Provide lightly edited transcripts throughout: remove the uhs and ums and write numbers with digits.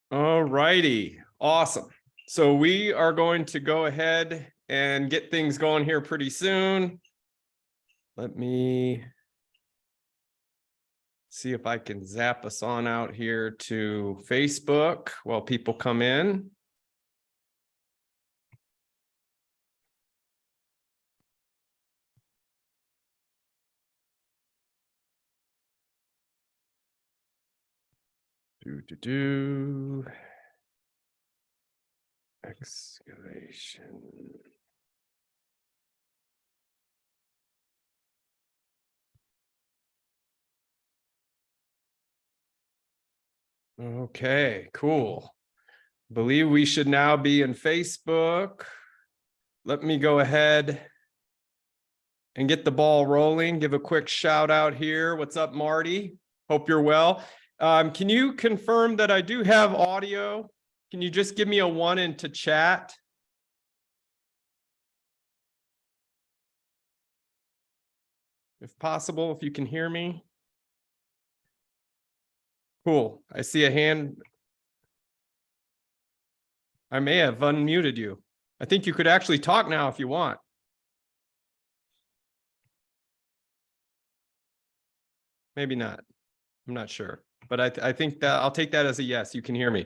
All righty, awesome. So we are going to go ahead and get things going here pretty soon. Let me see if I can zap us on out here to Facebook while people come in. Excavation. Okay, cool. Believe we should now be in Facebook. Let me go ahead and get the ball rolling. Give a quick shout out here. What's up, Marty? Hope you're well. Can you confirm that I do have audio? Can you just give me a 1 into chat? If possible, if you can hear me. Cool. I see a hand. I may have unmuted you. I think you could actually talk now if you want. Maybe not. I'm not sure, but I think that I'll take that as a yes. You can hear me.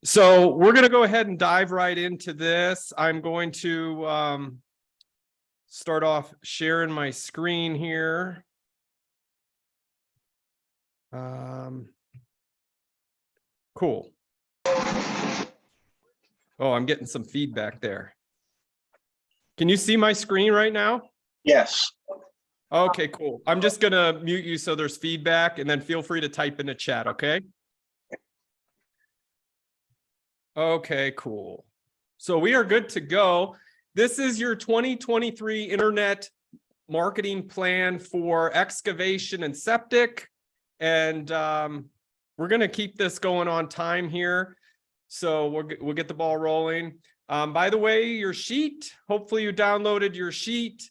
So we're going to go ahead and dive right into this. I'm going to start off sharing my screen here. Cool. Oh, I'm getting some feedback there. Can you see my screen right now? Yes. Okay, cool. I'm just going to mute you so there's feedback, and then feel free to type in the chat, okay? Okay, cool. So we are good to go. This is your 2023 Internet Marketing Plan for Excavation and Septic. And we're going to keep this going on time here. So we'll get the ball rolling. By the way, your sheet, hopefully you downloaded your sheet.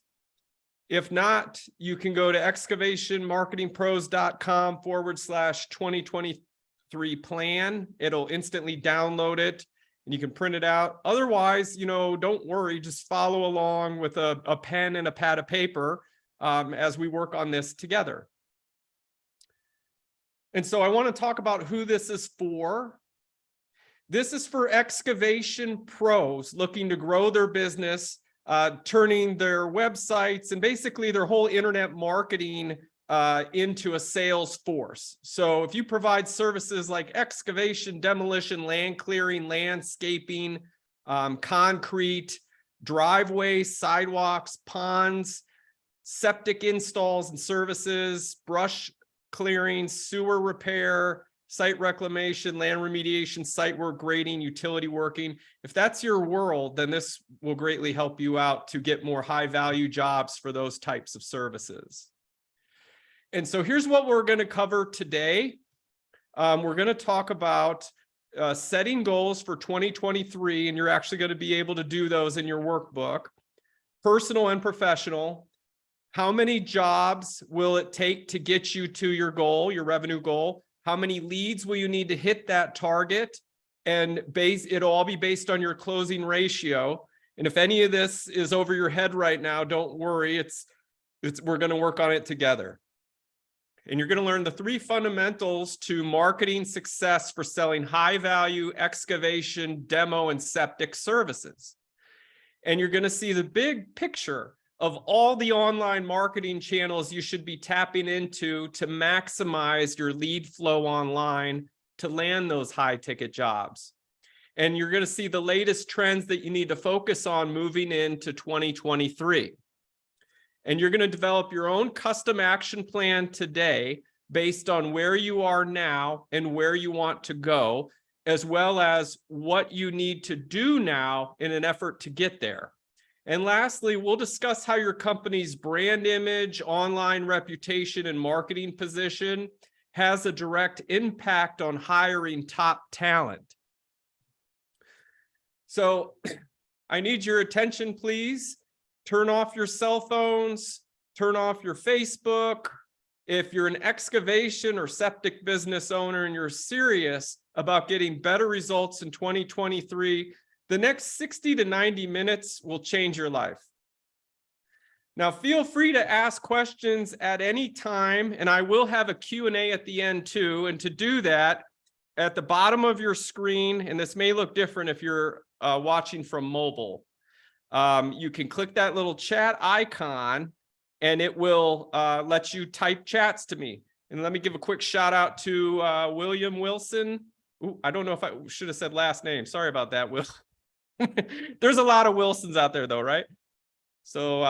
If not, you can go to excavationmarketingpros.com/2023 plan. It'll instantly download it and you can print it out. Otherwise, don't worry, just follow along with a pen and a pad of paper as we work on this together. And so I want to talk about who this is for. This is for excavation pros looking to grow their business, turning their websites and basically their whole internet marketing into a sales force. So if you provide services like excavation, demolition, land clearing, landscaping, concrete, driveways, sidewalks, ponds, septic installs and services, brush clearing, sewer repair, site reclamation, land remediation, site work, grading, utility working. If that's your world, then this will greatly help you out to get more high value jobs for those types of services. And so here's what we're going to cover today. We're going to talk about setting goals for 2023, and you're actually going to be able to do those in your workbook. Personal and professional. How many jobs will it take to get you to your goal, your revenue goal? How many leads will you need to hit that target? And it'll all be based on your closing ratio. And if any of this is over your head right now, don't worry. We're going to work on it together. And you're going to learn the 3 fundamentals to marketing success for selling high value excavation, demo, and septic services. And you're going to see the big picture of all the online marketing channels you should be tapping into to maximize your lead flow online to land those high ticket jobs. And you're going to see the latest trends that you need to focus on moving into 2023. And you're going to develop your own custom action plan today based on where you are now and where you want to go, as well as what you need to do now in an effort to get there. And lastly, we'll discuss how your company's brand image, online reputation, and marketing position has a direct impact on hiring top talent. So I need your attention, please. Turn off your cell phones, turn off your Facebook. If you're an excavation or septic business owner and you're serious about getting better results in 2023, the next 60 to 90 minutes will change your life. Now, feel free to ask questions at any time, and I will have a Q&A at the end too. And to do that, at the bottom of your screen, and this may look different if you're watching from mobile, you can click that little chat icon, and it will let you type chats to me. And let me give a quick shout out to William Wilson. Ooh, I don't know if I should have said last name. Sorry about that, Will. There's a lot of Wilsons out there though, right? So,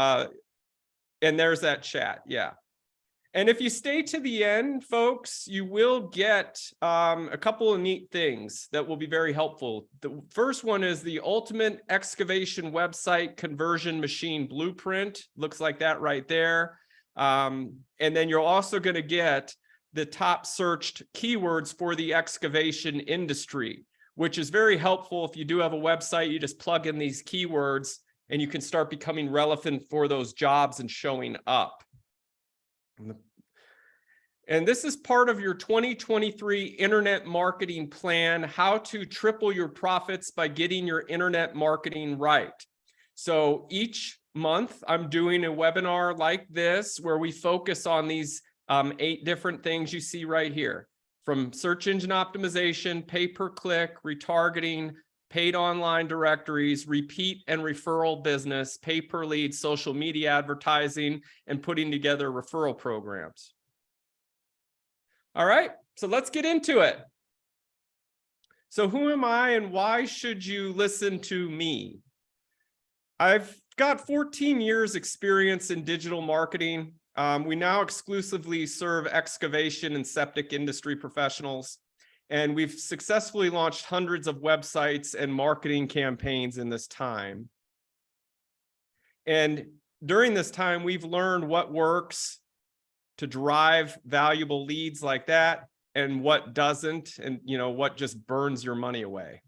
and there's that chat, yeah. And if you stay to the end, folks, you will get a couple of neat things that will be very helpful. The first one is the ultimate excavation website conversion machine blueprint. Looks like that right there. And then you're also going to get the top searched keywords for the excavation industry, which is very helpful. If you do have a website, you just plug in these keywords and you can start becoming relevant for those jobs and showing up. And this is part of your 2023 internet marketing plan, how to triple your profits by getting your internet marketing right. So each month I'm doing a webinar like this where we focus on these 8 different things you see right here, from search engine optimization, pay-per-click, retargeting, paid online directories, repeat and referral business, pay-per-lead, social media advertising, and putting together referral programs. All right, so let's get into it. So who am I and why should you listen to me? I've got 14 years experience in digital marketing. We now exclusively serve excavation and septic industry professionals, and we've successfully launched hundreds of websites and marketing campaigns in this time. And during this time, we've learned what works to drive valuable leads like that and what doesn't, and what just burns your money away.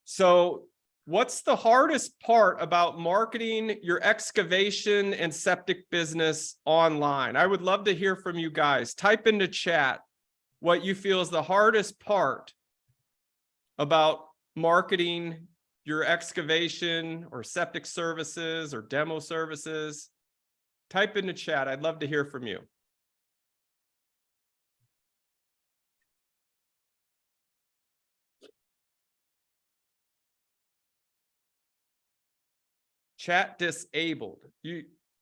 So what's the hardest part about marketing your excavation and septic business online? I would love to hear from you guys. Type into chat what you feel is the hardest part about marketing your excavation or septic services or demo services. Type into chat. I'd love to hear from you. Chat disabled.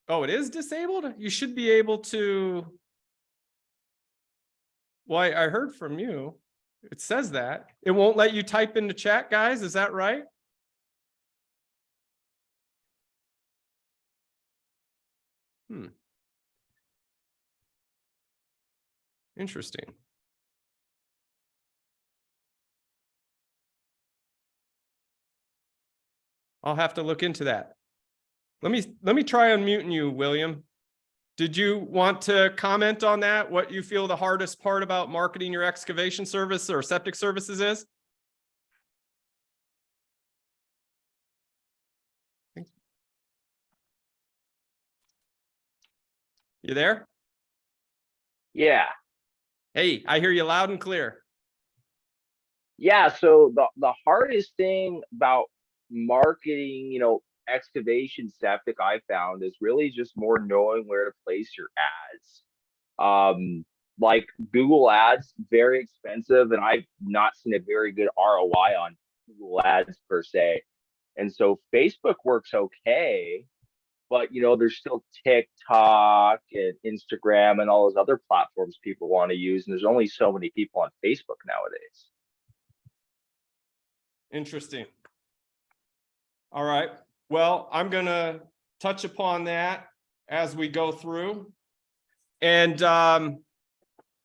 Oh, it is disabled? You should be able to. Well, I heard from you. It says that. It won't let you type into chat, guys. Is that right? Interesting. I'll have to look into that. Let me try unmuting you, William. Did you want to comment on that? What you feel the hardest part about marketing your excavation service or septic services is? You there? Yeah. Hey, I hear you loud and clear. Yeah. So the hardest thing about marketing, excavation septic I found is really just more knowing where to place your ads. Like Google ads, very expensive, and I've not seen a very good ROI on Google ads per se. And so Facebook works okay, but there's still TikTok and Instagram and all those other platforms people want to use, and there's only so many people on Facebook nowadays. Interesting. All right. Well, I'm going to touch upon that as we go through. And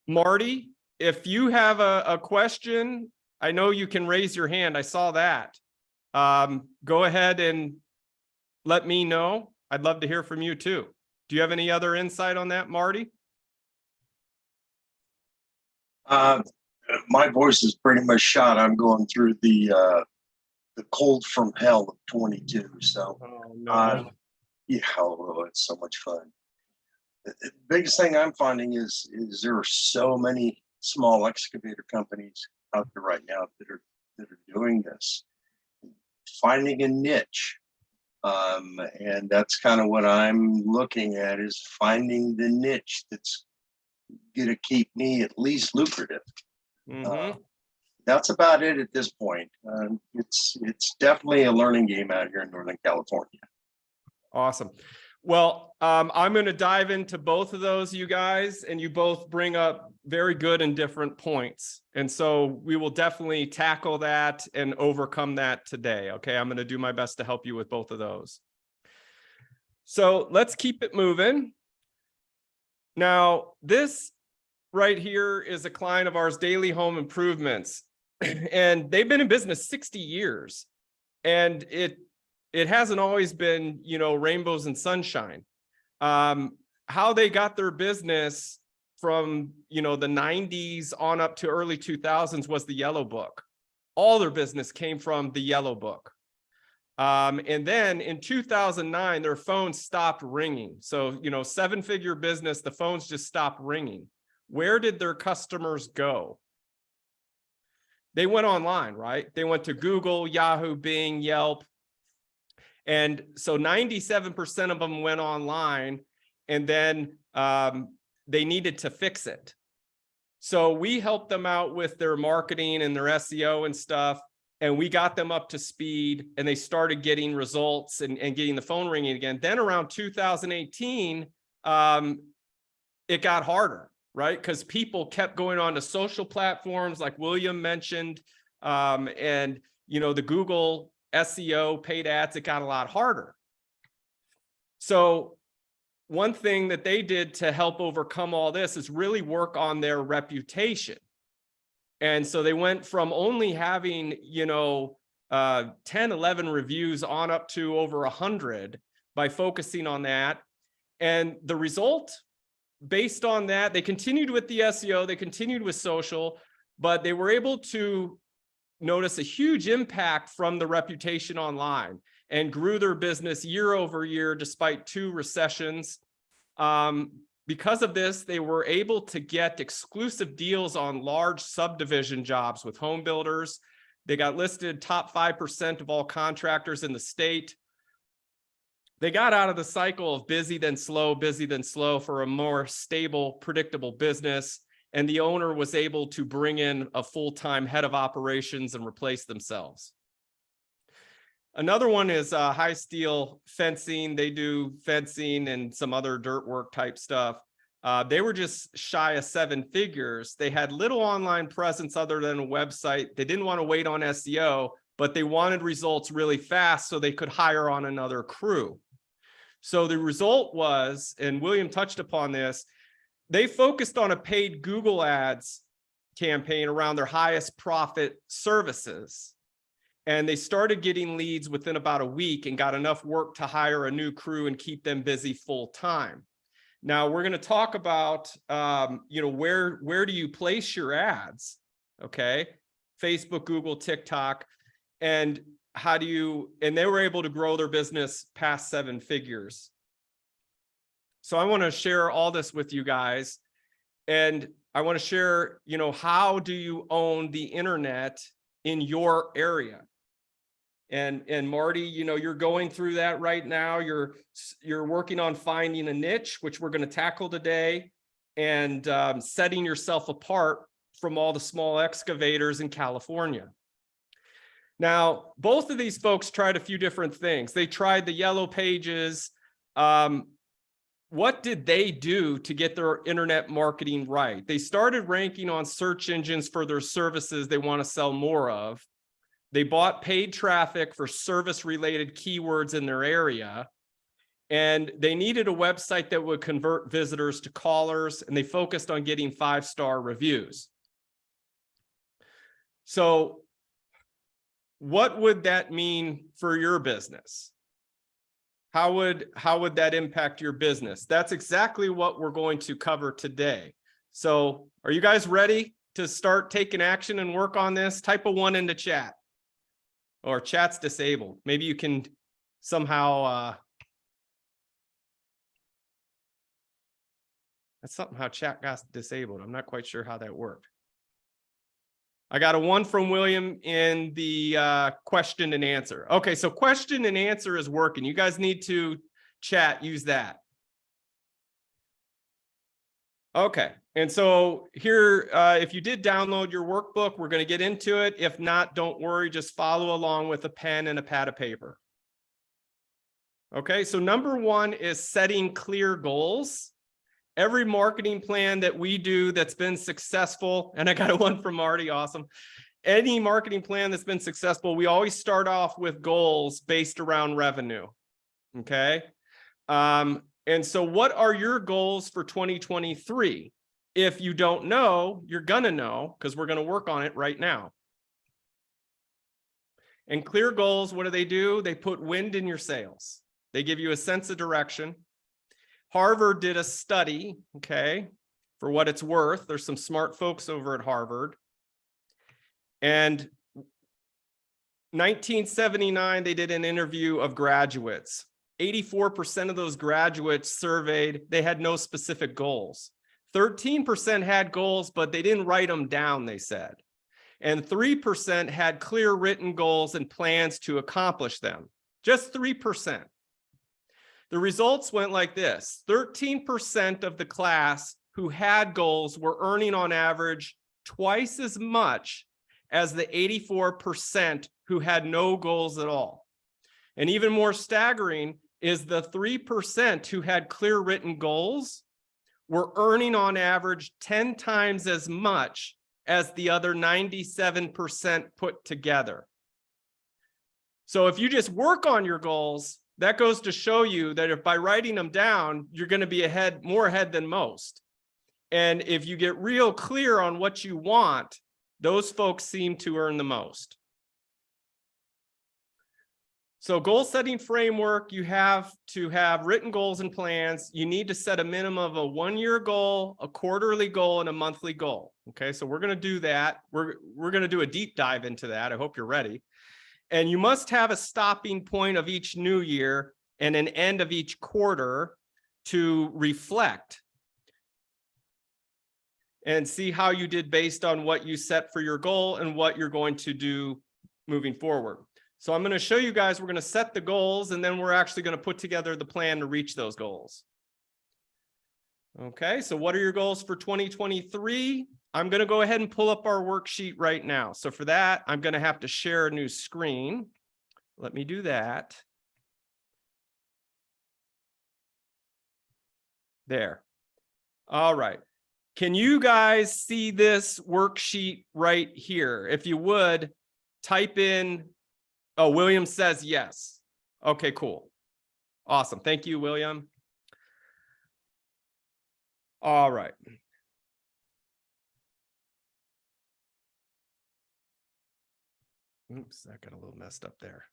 Marty, if you have a question, I know you can raise your hand. I saw that. Go ahead and let me know. I'd love to hear from you too. Do you have any other insight on that, Marty? My voice is pretty much shot. I'm going through the cold from hell of 22. So, yeah, it's so much fun. The biggest thing I'm finding is there are so many small excavator companies out there right now that are doing this, finding a niche. And that's kind of what I'm looking at, is finding the niche that's going to keep me at least lucrative. That's about it at this point. It's definitely a learning game out here in Northern California. Awesome. Well, I'm going to dive into both of those, you guys, and you both bring up very good and different points. And so we will definitely tackle that and overcome that today. Okay, I'm going to do my best to help you with both of those. So let's keep it moving. Now, this right here is a client of ours, Daily Home Improvements, and they've been in business 60 years. And it hasn't always been, you know, rainbows and sunshine. How they got their business from, you know, the 90s on up to early 2000s was the Yellow Book. All their business came from the Yellow Book. And then in 2009, their phones stopped ringing. So, you know, 7-figure business, the phones just stopped ringing. Where did their customers go? They went online, right? They went to Google, Yahoo, Bing, Yelp. And so 97% of them went online, and then they needed to fix it. So we helped them out with their marketing and their SEO and stuff, and we got them up to speed, and they started getting results and getting the phone ringing again. Then around 2018, it got harder, right? Because people kept going on to social platforms like William mentioned, and, you know, the Google SEO, paid ads, it got a lot harder. So one thing that they did to help overcome all this is really work on their reputation. And so they went from only having, you know, 10, 11 reviews on up to over 100 by focusing on that. And the result, based on that, they continued with the SEO, they continued with social, but they were able to notice a huge impact from the reputation online and grew their business year over year despite 2 recessions. Because of this, they were able to get exclusive deals on large subdivision jobs with home builders. They got listed top 5% of all contractors in the state. They got out of the cycle of busy then slow for a more stable, predictable business. And the owner was able to bring in a full-time head of operations and replace themselves. Another one is High Steel Fencing. They do fencing and some other dirt work type stuff. They were just shy of 7 figures. They had little online presence other than a website. They didn't want to wait on SEO, but they wanted results really fast so they could hire on another crew. So the result was, and William touched upon this, they focused on a paid Google ads campaign around their highest profit services. And they started getting leads within about a week and got enough work to hire a new crew and keep them busy full time. Now we're going to talk about, you know, where do you place your ads? Okay. Facebook, Google, TikTok, and how do you, and they were able to grow their business past 7 figures. So I want to share all this with you guys, and I want to share, you know, how do you own the internet in your area? And Marty, you know, you're going through that right now. You're working on finding a niche, which we're going to tackle today, and setting yourself apart from all the small excavators in California. Now, both of these folks tried a few different things. They tried the yellow pages. What did they do to get their internet marketing right? They started ranking on search engines for their services they want to sell more of. They bought paid traffic for service-related keywords in their area, and they needed a website that would convert visitors to callers, and they focused on getting 5-star reviews. So what would that mean for your business? How would that impact your business? That's exactly what we're going to cover today. So are you guys ready to start taking action and work on this? Type a 1 into chat. Or chat's disabled. Maybe you can somehow That's somehow chat got disabled. I'm not quite sure how that worked. I got a 1 from William in the question and answer. Okay, so question and answer is working. You guys need to chat, use that. Okay, and so here, if you did download your workbook, we're going to get into it. If not, don't worry, just follow along with a pen and a pad of paper. Okay, so number 1 is setting clear goals. Every marketing plan that we do that's been successful, and I got a 1 from Marty, awesome. Any marketing plan that's been successful, we always start off with goals based around revenue, okay? And so what are your goals for 2023? If you don't know, you're gonna know, because we're gonna work on it right now. And clear goals, what do? They put wind in your sails. They give you a sense of direction. Harvard did a study, okay, for what it's worth. There's some smart folks over at Harvard. And 1979, they did an interview of graduates. 84% of those graduates surveyed, they had no specific goals. 13% had goals, but they didn't write them down, they said. And 3% had clear written goals and plans to accomplish them. Just 3%. The results went like this. 13% of the class who had goals were earning on average twice as much as the 84% who had no goals at all. And even more staggering is the 3% who had clear written goals were earning on average 10 times as much as the other 97% put together. So if you just work on your goals, that goes to show you that if by writing them down, you're going to be more ahead than most. And if you get real clear on what you want, those folks seem to earn the most. So goal setting framework, you have to have written goals and plans. You need to set a minimum of a 1-year goal, a quarterly goal, and a monthly goal. Okay, so we're going to do that. We're going to do a deep dive into that. I hope you're ready. And you must have a stopping point of each new year and an end of each quarter to reflect and see how you did based on what you set for your goal and what you're going to do moving forward. So I'm going to show you guys, we're going to set the goals, and then we're actually going to put together the plan to reach those goals. Okay, so what are your goals for 2023? I'm going to go ahead and pull up our worksheet right now. So for that, I'm going to have to share a new screen. Let me do that. There. All right. Can you guys see this worksheet right here? If you would, type in, oh, William says yes. Okay, cool. Awesome. Thank you, William. All right. Oops, that got a little messed up there.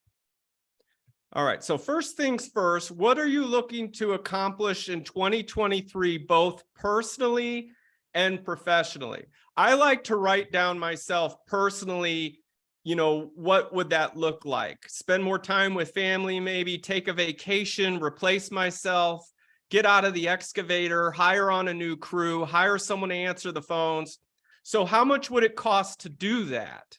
All right, so first things first, what are you looking to accomplish in 2023, both personally and professionally? I like to write down myself personally, you know, what would that look like? Spend more time with family, maybe take a vacation, replace myself, get out of the excavator, hire on a new crew, hire someone to answer the phones. So how much would it cost to do that?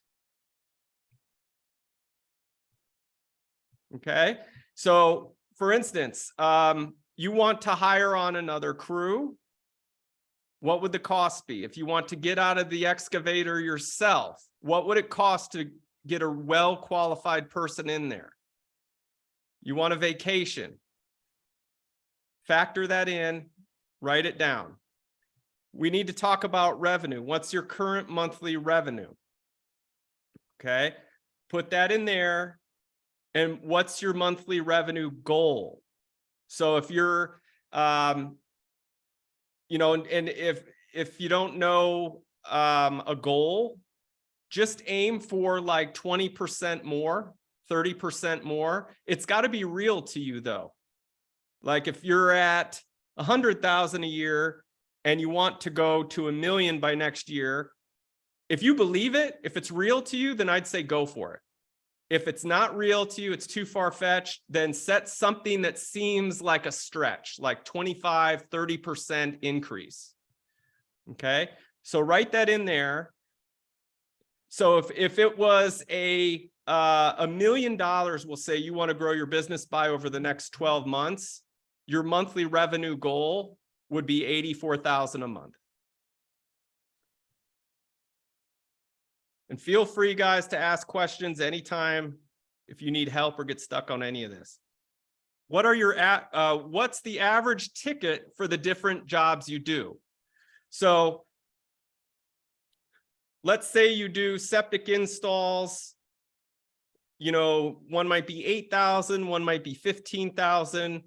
Okay, so for instance, you want to hire on another crew. What would the cost be? If you want to get out of the excavator yourself, what would it cost to get a well-qualified person in there? You want a vacation. Factor that in, write it down. We need to talk about revenue. What's your current monthly revenue? Okay, put that in there. And what's your monthly revenue goal? So if you're, you know, and if you don't know a goal, just aim for like 20% more, 30% more. It's got to be real to you though. Like if you're at 100,000 a year and you want to go to 1 million by next year, if you believe it, if it's real to you, then I'd say go for it. If it's not real to you, it's too far-fetched, then set something that seems like a stretch, like 25, 30% increase. Okay, so write that in there. So if it was $1 million, we'll say you want to grow your business by over the next 12 months, your monthly revenue goal would be $84,000 a month. And feel free, guys, to ask questions anytime if you need help or get stuck on any of this. What are your what's the average ticket for the different jobs you do? So let's say you do septic installs. You know, one might be 8,000, one might be 15,000.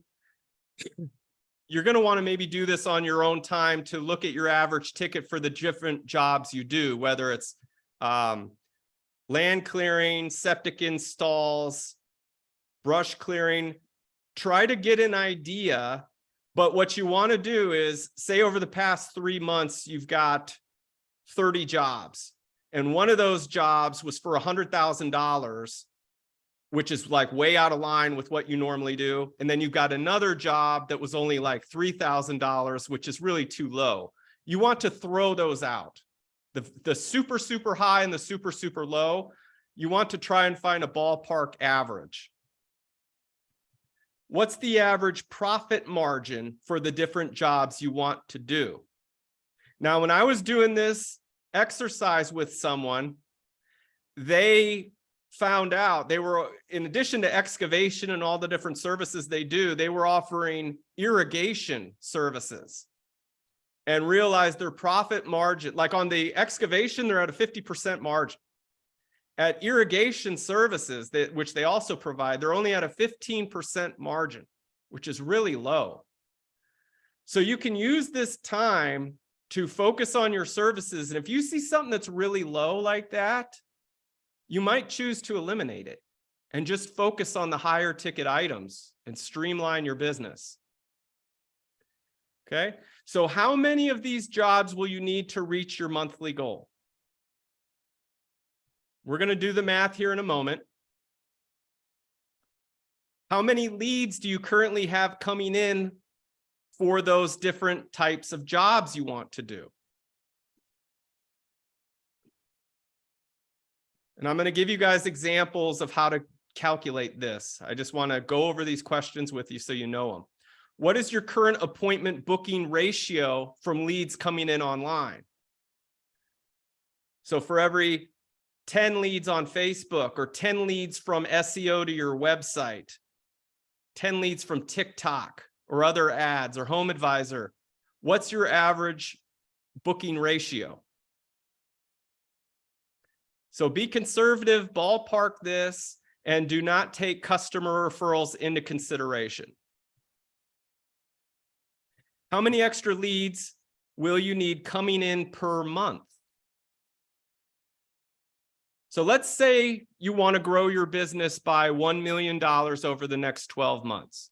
You're going to want to maybe do this on your own time to look at your average ticket for the different jobs you do, whether it's land clearing, septic installs, brush clearing. Try to get an idea, but what you want to do is say over the past 3 months, you've got 30 jobs, and one of those jobs was for $100,000, which is like way out of line with what you normally do. And then you've got another job that was only like $3,000, which is really too low. You want to throw those out. The super, super high and the super, super low, you want to try and find a ballpark average. What's the average profit margin for the different jobs you want to do? Now, when I was doing this exercise with someone, they found out they were, in addition to excavation and all the different services they do, they were offering irrigation services. And realized their profit margin, like on the excavation, they're at a 50% margin. At irrigation services, which they also provide, they're only at a 15% margin, which is really low. So you can use this time to focus on your services. And if you see something that's really low like that, you might choose to eliminate it and just focus on the higher ticket items and streamline your business. Okay, so how many of these jobs will you need to reach your monthly goal? We're going to do the math here in a moment. How many leads do you currently have coming in for those different types of jobs you want to do? And I'm going to give you guys examples of how to calculate this. I just want to go over these questions with you so you know them. What is your current appointment booking ratio from leads coming in online? So for every 10 leads on Facebook or 10 leads from SEO to your website, 10 leads from TikTok or other ads or Home Advisor, what's your average booking ratio? So be conservative, ballpark this, and do not take customer referrals into consideration. How many extra leads will you need coming in per month? So let's say you want to grow your business by $1 million over the next 12 months.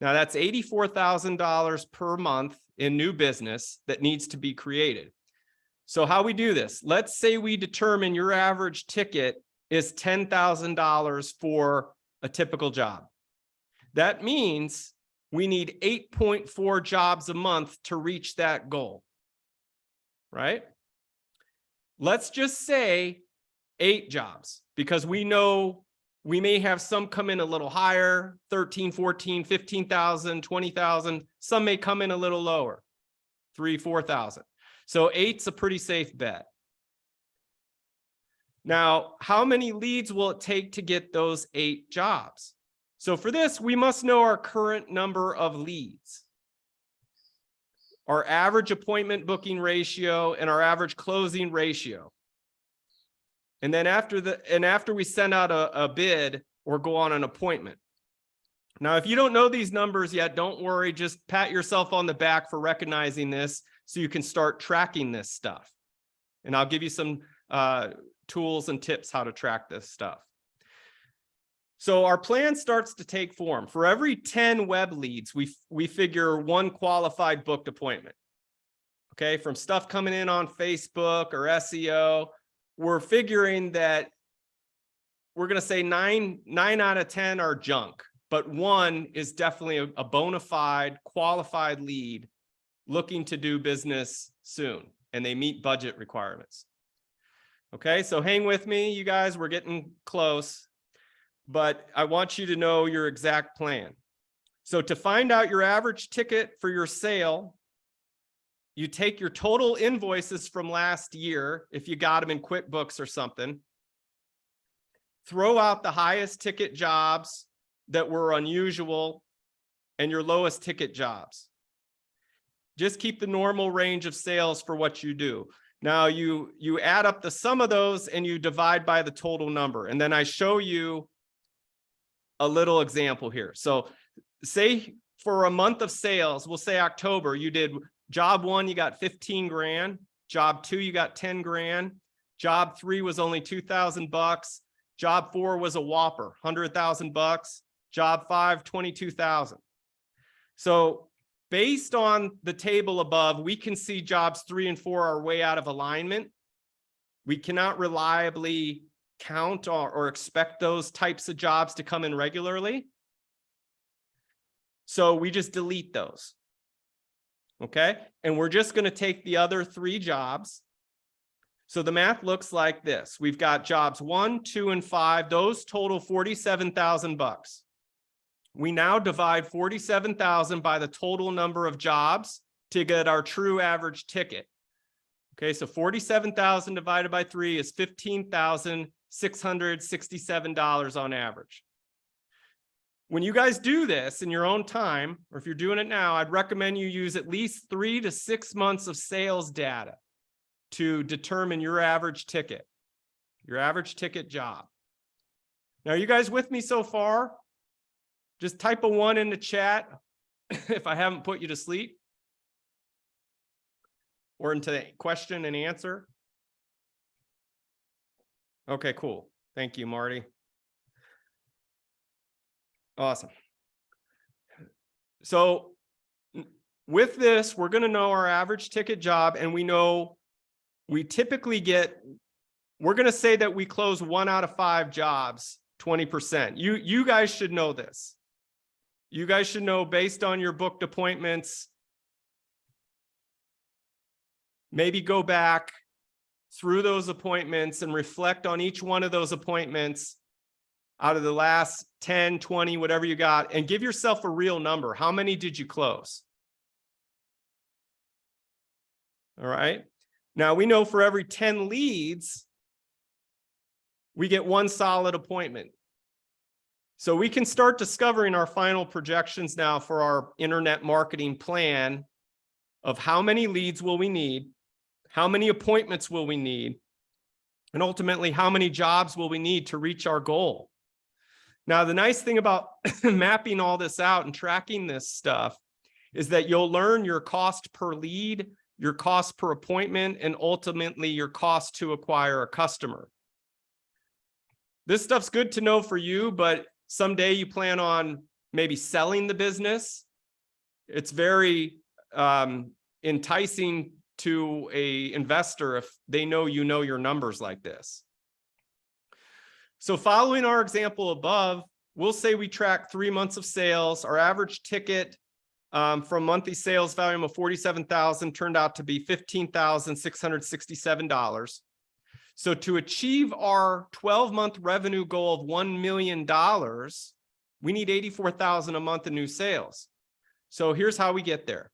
Now that's $84,000 per month in new business that needs to be created. So how we do this, let's say we determine your average ticket is $10,000 for a typical job. That means we need 8.4 jobs a month to reach that goal, right? Let's just say 8 jobs, because we know we may have some come in a little higher, 13, 14, 15,000, 20,000. Some may come in a little lower, 3,000, 4,000. So 8's a pretty safe bet. Now, how many leads will it take to get those 8 jobs? So for this, we must know our current number of leads, our average appointment booking ratio, and our average closing ratio. And then after we send out a bid or go on an appointment. Now, if you don't know these numbers yet, don't worry, just pat yourself on the back for recognizing this so you can start tracking this stuff. And I'll give you some tools and tips how to track this stuff. So our plan starts to take form. For every 10 web leads, we figure 1 qualified booked appointment. Okay, from stuff coming in on Facebook or SEO, we're figuring that we're going to say nine out of 10 are junk, but one is definitely a bona fide qualified lead looking to do business soon, and they meet budget requirements. Okay, so hang with me, you guys, we're getting close, but I want you to know your exact plan. So to find out your average ticket for your sale, you take your total invoices from last year, if you got them in QuickBooks or something, throw out the highest ticket jobs that were unusual and your lowest ticket jobs. Just keep the normal range of sales for what you do. Now you add up the sum of those and you divide by the total number. And then I show you a little example here. So say for a month of sales, we'll say October, you did job 1, you got 15 grand. Job 2, you got 10 grand. Job 3 was only $2,000. Job 4 was a whopper, $100,000. Job 5, $22,000. So based on the table above, we can see jobs 3 and 4 are way out of alignment. We cannot reliably count or expect those types of jobs to come in regularly. So we just delete those. Okay, and we're just going to take the other 3 jobs. So the math looks like this. We've got jobs 1, 2, and 5. Those total $47,000. We now divide 47,000 by the total number of jobs to get our true average ticket. Okay, so 47,000 divided by 3 is $15,667 on average. When you guys do this in your own time, or if you're doing it now, I'd recommend you use at least 3 to 6 months of sales data to determine your average ticket job. Now, are you guys with me so far? Just type a 1 in the chat if I haven't put you to sleep, or into the question and answer. Okay, cool. Thank you, Marty. Awesome. So with this, we're going to know our average ticket job, and we know we typically get, we're going to say that we close 1 out of 5 jobs, 20%. You guys should know this. You guys should know based on your booked appointments. Maybe go back through those appointments and reflect on each one of those appointments out of the last 10, 20, whatever you got, and give yourself a real number. How many did you close? All right. Now we know for every 10 leads, we get 1 solid appointment. So we can start discovering our final projections now for our internet marketing plan of how many leads will we need, how many appointments will we need, and ultimately how many jobs will we need to reach our goal. Now, the nice thing about mapping all this out and tracking this stuff is that you'll learn your cost per lead, your cost per appointment, and ultimately your cost to acquire a customer. This stuff's good to know for you, but someday you plan on maybe selling the business. It's very enticing to an investor if they know you know your numbers like this. So following our example above, we'll say we track 3 months of sales. Our average ticket from monthly sales volume of 47,000 turned out to be $15,667. So to achieve our 12-month revenue goal of $1 million, we need 84,000 a month in new sales. So here's how we get there.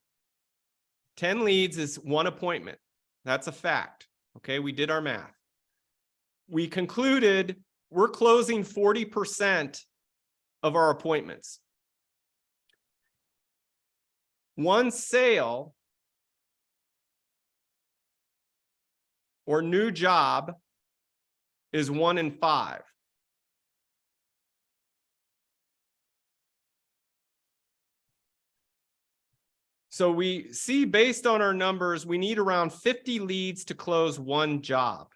10 leads is 1 appointment. That's a fact. Okay, we did our math. We concluded we're closing 40% of our appointments. 1 sale or new job is 1 in 5. So we see based on our numbers, we need around 50 leads to close 1 job.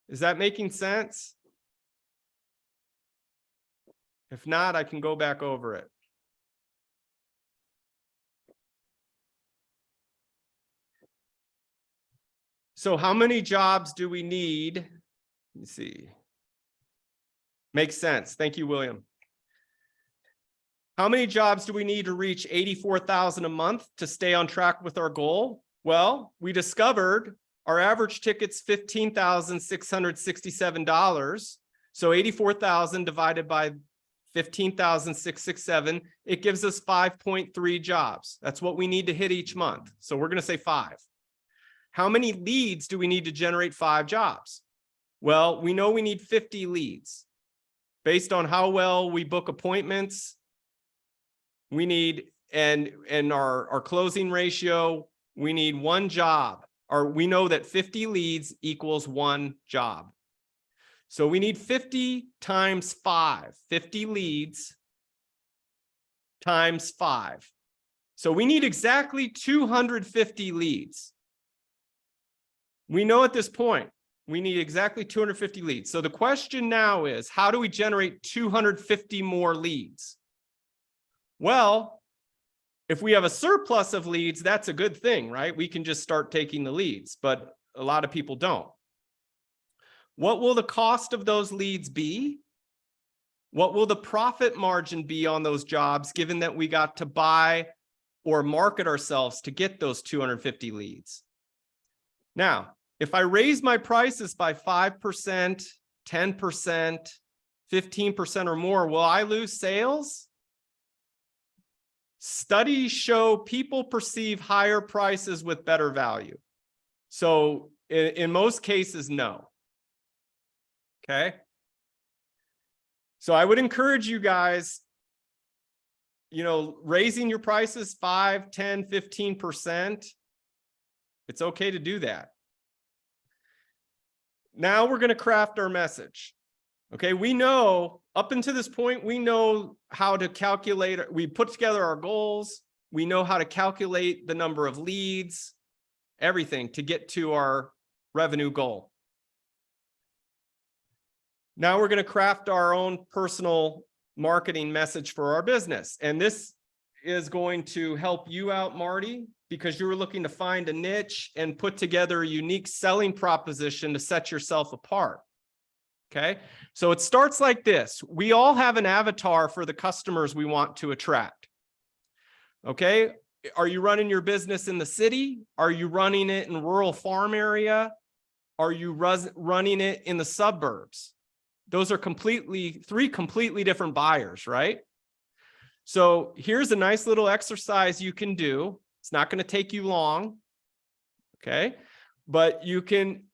Is that making sense? If not, I can go back over it. So how many jobs do we need Let me see. Makes sense. Thank you, William. How many jobs do we need to reach 84,000 a month to stay on track with our goal? Well, we discovered our average ticket's $15,667. So 84,000 divided by 15,667, it gives us 5.3 jobs. That's what we need to hit each month. So we're going to say 5. How many leads do we need to generate 5 jobs? Well, we know we need 50 leads. Based on how well we book appointments, we need, and our closing ratio, we need 1 job, or we know that 50 leads equals 1 job. So we need 50 times 5, 50 leads times 5. So we need exactly 250 leads. We know at this point, we need exactly 250 leads. So the question now is, how do we generate 250 more leads? Well, if we have a surplus of leads, that's a good thing, right? We can just start taking the leads, but a lot of people don't. What will the cost of those leads be? What will the profit margin be on those jobs, given that we got to buy or market ourselves to get those 250 leads? Now, if I raise my prices by 5%, 10%, 15% or more, will I lose sales? Studies show people perceive higher prices with better value. So in most cases, no. Okay. So I would encourage you guys, raising your prices 5, 10, 15%. It's okay to do that. Now we're going to craft our message. Okay, we know up until this point, we know how to calculate, we put together our goals. We know how to calculate the number of leads, everything to get to our revenue goal. Now we're going to craft our own personal marketing message for our business. And this is going to help you out, Marty, because you were looking to find a niche and put together a unique selling proposition to set yourself apart. Okay, so it starts like this. We all have an avatar for the customers we want to attract. Okay, are you running your business in the city? Are you running it in rural farm area? Are you running it in the suburbs? Those are three completely different buyers, right? So here's a nice little exercise you can do. It's not going to take you long, okay? But you can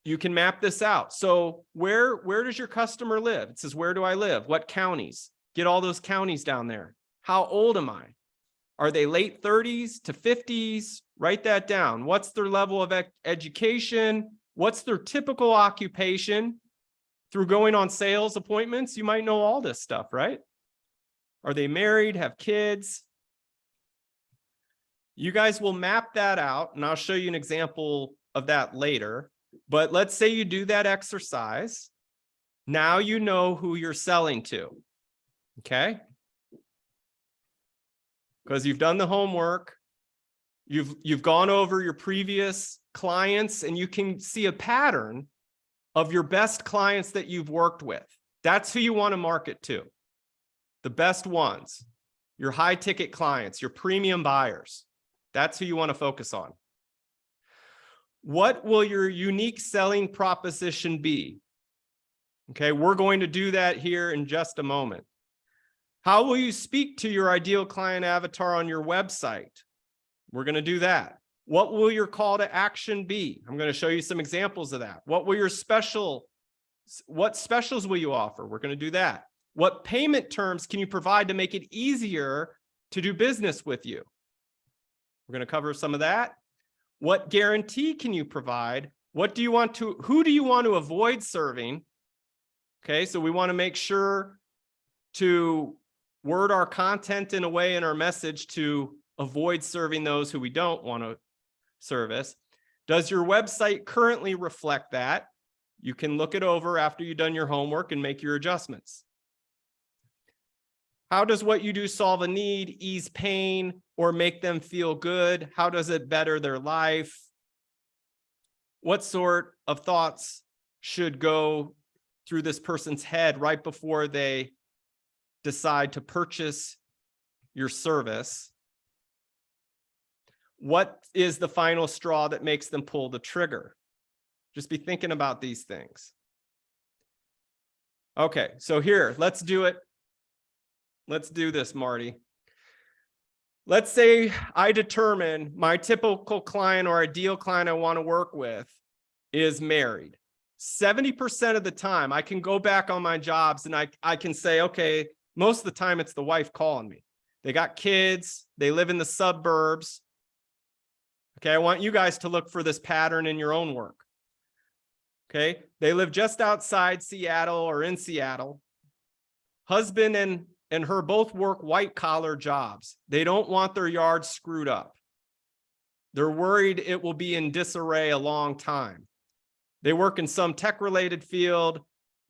map this out. So where does your customer live? It says, where do I live? What counties? Get all those counties down there. How old am I? Are they late 30s to 50s? Write that down. What's their level of education? What's their typical occupation? Through going on sales appointments, you might know all this stuff, right? Are they married, have kids? You guys will map that out, and I'll show you an example of that later. But let's say you do that exercise. Now you know who you're selling to, okay? Because you've done the homework. You've gone over your previous clients, and you can see a pattern of your best clients that you've worked with. That's who you want to market to. The best ones, your high ticket clients, your premium buyers. That's who you want to focus on. What will your unique selling proposition be? Okay, we're going to do that here in just a moment. How will you speak to your ideal client avatar on your website? We're going to do that. What will your call to action be? I'm going to show you some examples of that. What specials will you offer? We're going to do that. What payment terms can you provide to make it easier to do business with you? We're going to cover some of that. What guarantee can you provide? Who do you want to avoid serving? Okay, so we want to make sure to word our content in a way in our message to avoid serving those who we don't want to service. Does your website currently reflect that? You can look it over after you've done your homework and make your adjustments. How does what you do solve a need, ease pain, or make them feel good? How does it better their life? What sort of thoughts should go through this person's head right before they decide to purchase your service? What is the final straw that makes them pull the trigger? Just be thinking about these things. Okay, so here, let's do it. Let's do this, Marty. Let's say I determine my typical client or ideal client I want to work with is married. 70% of the time, I can go back on my jobs and I can say, okay, most of the time it's the wife calling me. They got kids, they live in the suburbs. Okay, I want you guys to look for this pattern in your own work. Okay, they live just outside Seattle or in Seattle. Husband and her both work white collar jobs. They don't want their yard screwed up. They're worried it will be in disarray a long time. They work in some tech related field.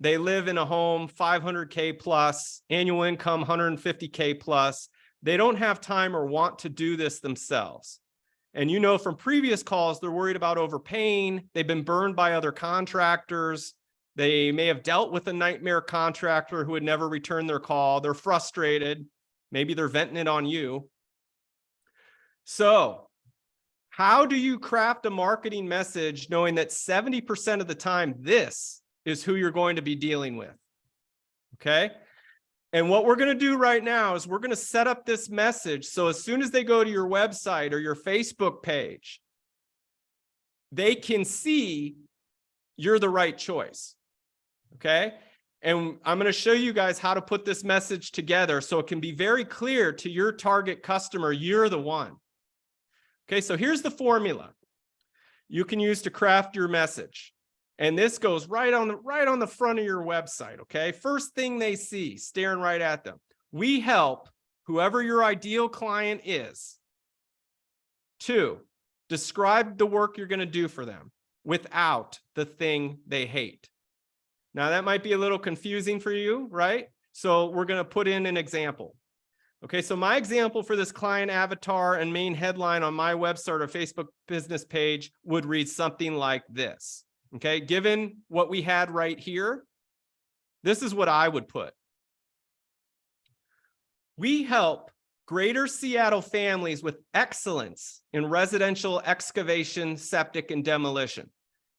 They live in a home 500K plus, annual income 150K plus. They don't have time or want to do this themselves. And you know from previous calls, they're worried about overpaying. They've been burned by other contractors. They may have dealt with a nightmare contractor who would never return their call. They're frustrated. Maybe they're venting it on you. So how do you craft a marketing message knowing that 70% of the time, this is who you're going to be dealing with? Okay. And what we're going to do right now is we're going to set up this message. So as soon as they go to your website or your Facebook page, they can see you're the right choice. Okay. And I'm going to show you guys how to put this message together so it can be very clear to your target customer, you're the one. Okay. So here's the formula you can use to craft your message. And this goes right on the front of your website, okay? First thing they see, staring right at them. We help whoever your ideal client is to describe the work you're going to do for them without the thing they hate. Now, that might be a little confusing for you, right? So we're going to put in an example. Okay, so my example for this client avatar and main headline on my website or Facebook business page would read something like this. Okay, given what we had right here, this is what I would put. We help greater Seattle families with excellence in residential excavation, septic, and demolition.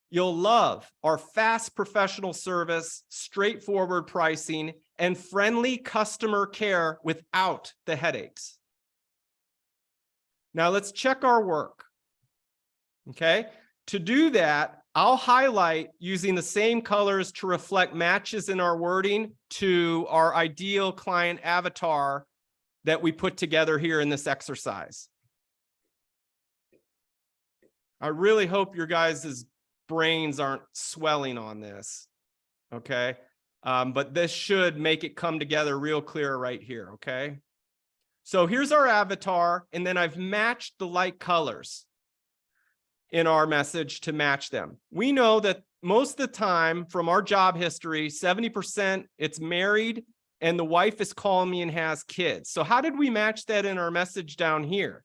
You'll love our fast professional service, straightforward pricing, and friendly customer care without the headaches. Now let's check our work. Okay, to do that, I'll highlight using the same colors to reflect matches in our wording to our ideal client avatar that we put together here in this exercise. I really hope your guys' brains aren't swelling on this, okay? But this should make it come together real clear right here, okay? So here's our avatar, and then I've matched the light colors in our message to match them. We know that most of the time from our job history, 70% it's married and the wife is calling me and has kids. So how did we match that in our message down here?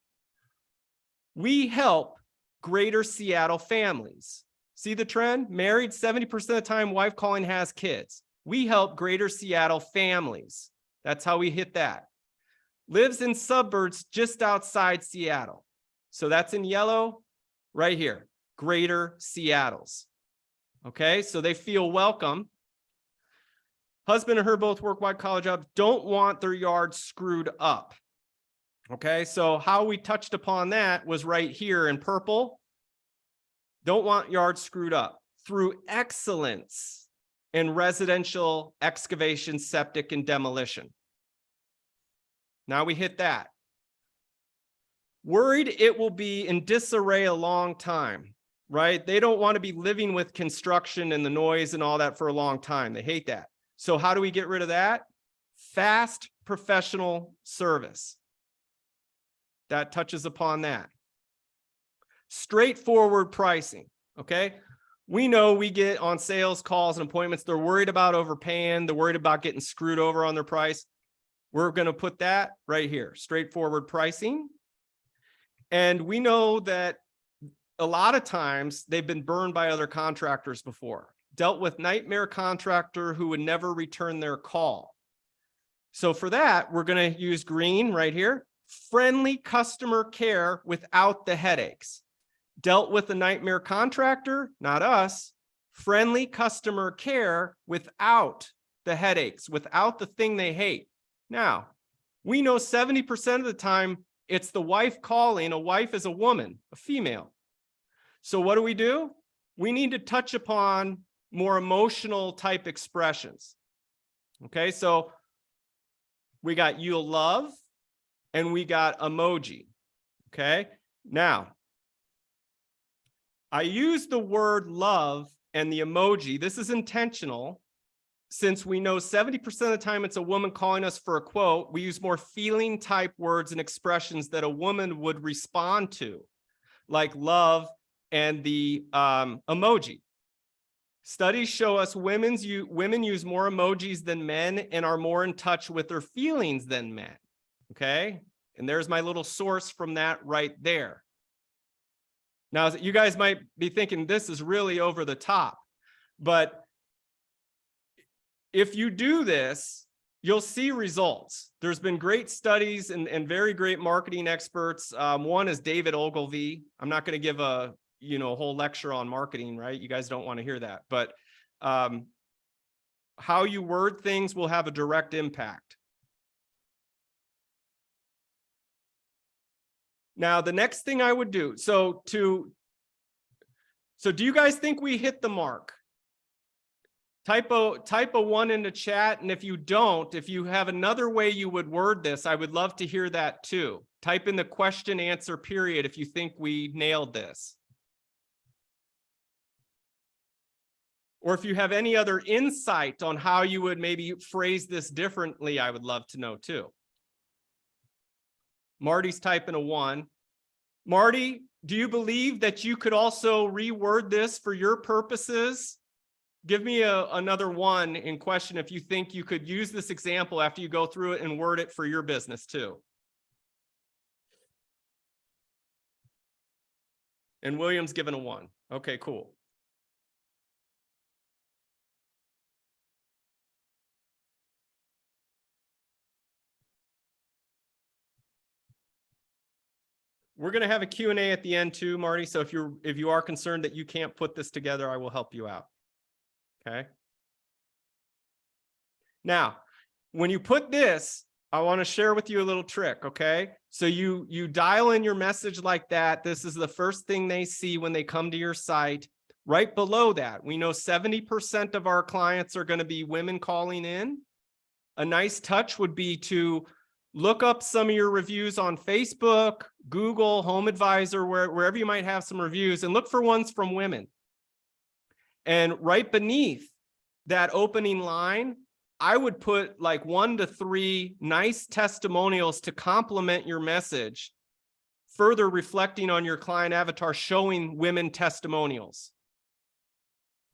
We help greater Seattle families. See the trend? Married 70% of the time, wife calling has kids. We help greater Seattle families. That's how we hit that. Lives in suburbs just outside Seattle. So that's in yellow. Right here, greater Seattle's. Okay, so they feel welcome. Husband and her both work white collar jobs, don't want their yard screwed up. Okay, so how we touched upon that was right here in purple. Don't want yard screwed up through excellence in residential excavation, septic, and demolition. Now we hit that. Worried it will be in disarray a long time, right? They don't want to be living with construction and the noise and all that for a long time. They hate that. So how do we get rid of that? Fast professional service. That touches upon that. Straightforward pricing, okay? We know we get on sales calls and appointments, they're worried about overpaying, they're worried about getting screwed over on their price. We're going to put that right here, straightforward pricing. And we know that a lot of times they've been burned by other contractors before. dealt with nightmare contractor who would never return their call. So for that, we're going to use green right here. Friendly customer care without the headaches. Dealt with a nightmare contractor, not us. Friendly customer care without the headaches, without the thing they hate. Now, we know 70% of the time it's the wife calling. A wife is a woman, a female. So what do? We need to touch upon more emotional type expressions. Okay, so we got you'll love and we got emoji. Okay, now I use the word love and the emoji. This is intentional. Since we know 70% of the time it's a woman calling us for a quote, we use more feeling type words and expressions that a woman would respond to, like love and the emoji. Studies show us women use more emojis than men and are more in touch with their feelings than men. Okay, and there's my little source from that right there. Now, you guys might be thinking this is really over the top, but if you do this, you'll see results. There's been great studies and very great marketing experts. One is David Ogilvy. I'm not going to give a whole lecture on marketing, right? You guys don't want to hear that, but how you word things will have a direct impact. Now, the next thing I would do, so do you guys think we hit the mark? Type a 1 in the chat, and if you don't, if you have another way you would word this, I would love to hear that too. Type in the question answer period if you think we nailed this. Or if you have any other insight on how you would maybe phrase this differently, I would love to know too. Marty's typing a 1. Marty, do you believe that you could also reword this for your purposes? Give me another 1 in question if you think you could use this example after you go through it and word it for your business too. And William's given a 1. Okay, cool. We're going to have a Q&A at the end too, Marty. So if you are concerned that you can't put this together, I will help you out. Okay. Now, when you put this, I want to share with you a little trick. Okay. So you dial in your message like that. This is the first thing they see when they come to your site. Right below that, we know 70% of our clients are going to be women calling in. A nice touch would be to look up some of your reviews on Facebook, Google, Home Advisor, wherever you might have some reviews, and look for ones from women. And right beneath that opening line, I would put like 1 to 3 nice testimonials to complement your message, further reflecting on your client avatar, showing women testimonials.